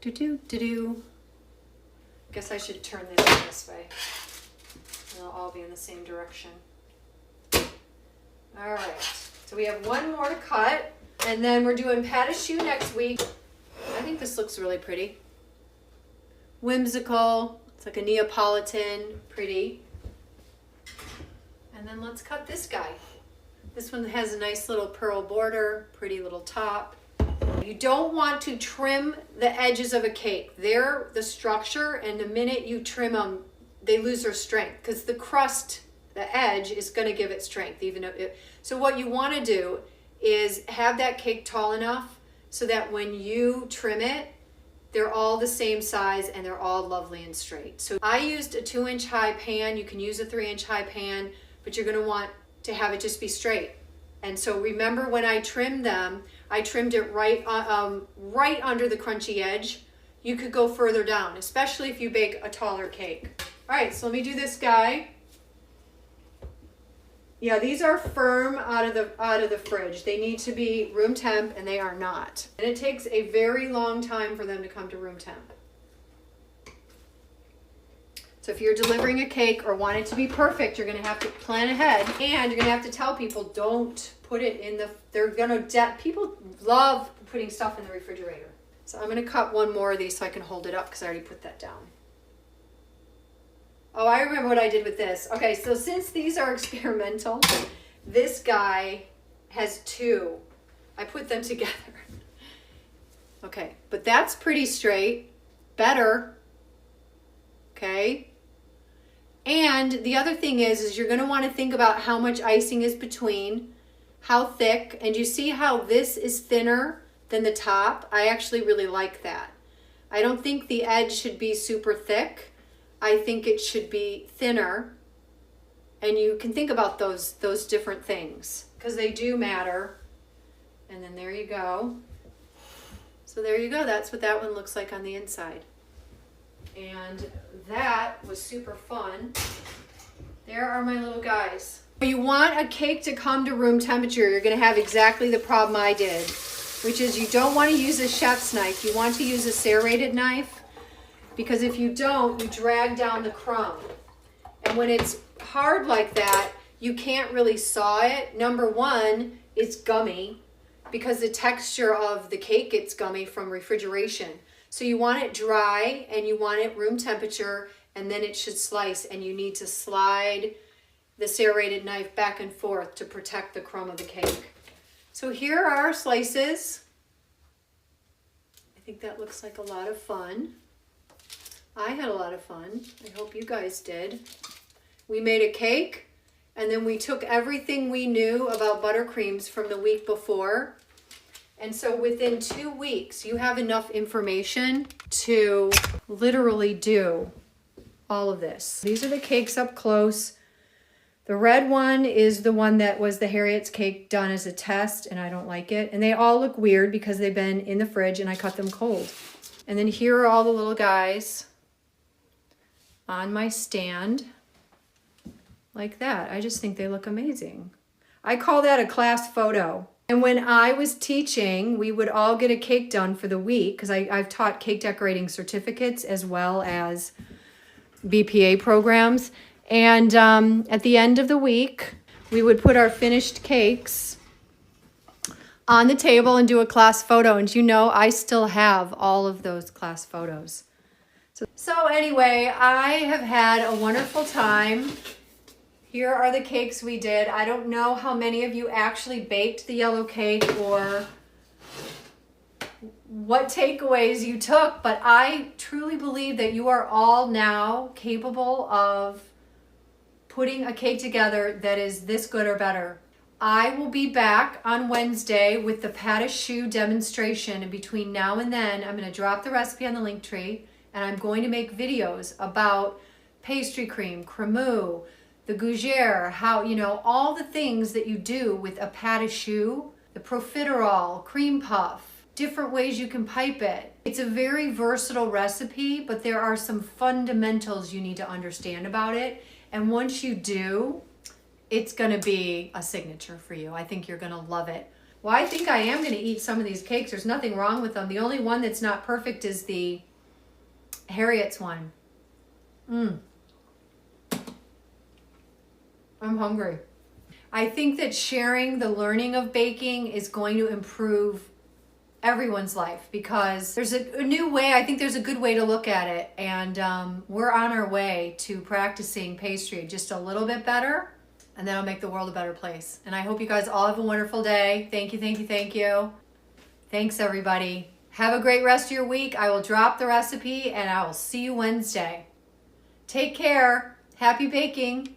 Do-do-do-do. Guess I should turn this way. They'll all be in the same direction. All right, so we have one more to cut, and then we're doing pâte à choux next week. I think this looks really pretty. Whimsical, it's like a Neapolitan, pretty. And then let's cut this guy. This one has a nice little pearl border, pretty little top. You don't want to trim the edges of a cake. They're the structure, and the minute you trim them, they lose their strength because the crust, the edge, is going to give it strength. So what you want to do is have that cake tall enough so that when you trim it, they're all the same size and they're all lovely and straight. So I used a 2-inch high pan. You can use a 3-inch high pan, but you're going to want to have it just be straight. And so remember when I trimmed them, I trimmed it right under the crunchy edge. You could go further down, especially if you bake a taller cake. All right, so let me do this guy. Yeah, these are firm out of the fridge. They need to be room temp, and they are not. And it takes a very long time for them to come to room temp. So if you're delivering a cake or want it to be perfect, you're going to have to plan ahead, and you're going to have to tell people don't put it in the. People love putting stuff in the refrigerator. So I'm going to cut one more of these so I can hold it up because I already put that down. Oh, I remember what I did with this. Okay, so since these are experimental, this guy has 2. I put them together. Okay, but that's pretty straight. Better. okay? And the other thing is you're going to want to think about how much icing is between, how thick, and you see how this is thinner than the top? I actually really like that. I don't think the edge should be super thick. I think it should be thinner. And you can think about those different things because they do matter. And then there you go. So there you go. That's what that one looks like on the inside. And that was super fun. There are my little guys. You want a cake to come to room temperature, you're going to have exactly the problem I did, which is you don't want to use a chef's knife. You want to use a serrated knife because if you don't, you drag down the crumb. And when it's hard like that, you can't really saw it. Number one, it's gummy because the texture of the cake gets gummy from refrigeration. So you want it dry and you want it room temperature, and then it should slice, and you need to slide the serrated knife back and forth to protect the crumb of the cake. So here are our slices. I think that looks like a lot of fun. I had a lot of fun. I hope you guys did. We made a cake, and then we took everything we knew about buttercreams from the week before. And so within 2 weeks, you have enough information to literally do all of this. These are the cakes up close. The red one is the one that was the Harriet's cake done as a test, and I don't like it. And they all look weird because they've been in the fridge and I cut them cold. And then here are all the little guys on my stand like that. I just think they look amazing. I call that a class photo. And when I was teaching, we would all get a cake done for the week because I've taught cake decorating certificates as well as BPA programs. And at the end of the week, we would put our finished cakes on the table and do a class photo. And you know, I still have all of those class photos. So anyway, I have had a wonderful time. Here are the cakes we did. I don't know how many of you actually baked the yellow cake or what takeaways you took, but I truly believe that you are all now capable of putting a cake together that is this good or better. I will be back on Wednesday with the pas de choux demonstration, and between now and then, I'm going to drop the recipe on the link tree, and I'm going to make videos about pastry cream, cremeux, the gougere, how, you know, all the things that you do with a pas de choux, the profiterole, cream puff, different ways you can pipe it. It's a very versatile recipe, but there are some fundamentals you need to understand about it. And once you do, it's going to be a signature for you. I think you're going to love it. Well, I think I am going to eat some of these cakes. There's nothing wrong with them. The only one that's not perfect is the Harriet's one. I'm hungry. I think that sharing the learning of baking is going to improve everyone's life because there's a new way. I think there's a good way to look at it. And we're on our way to practicing pastry just a little bit better. And that'll make the world a better place. And I hope you guys all have a wonderful day. Thank you, thank you, thank you. Thanks, everybody. Have a great rest of your week. I will drop the recipe and I will see you Wednesday. Take care. Happy baking.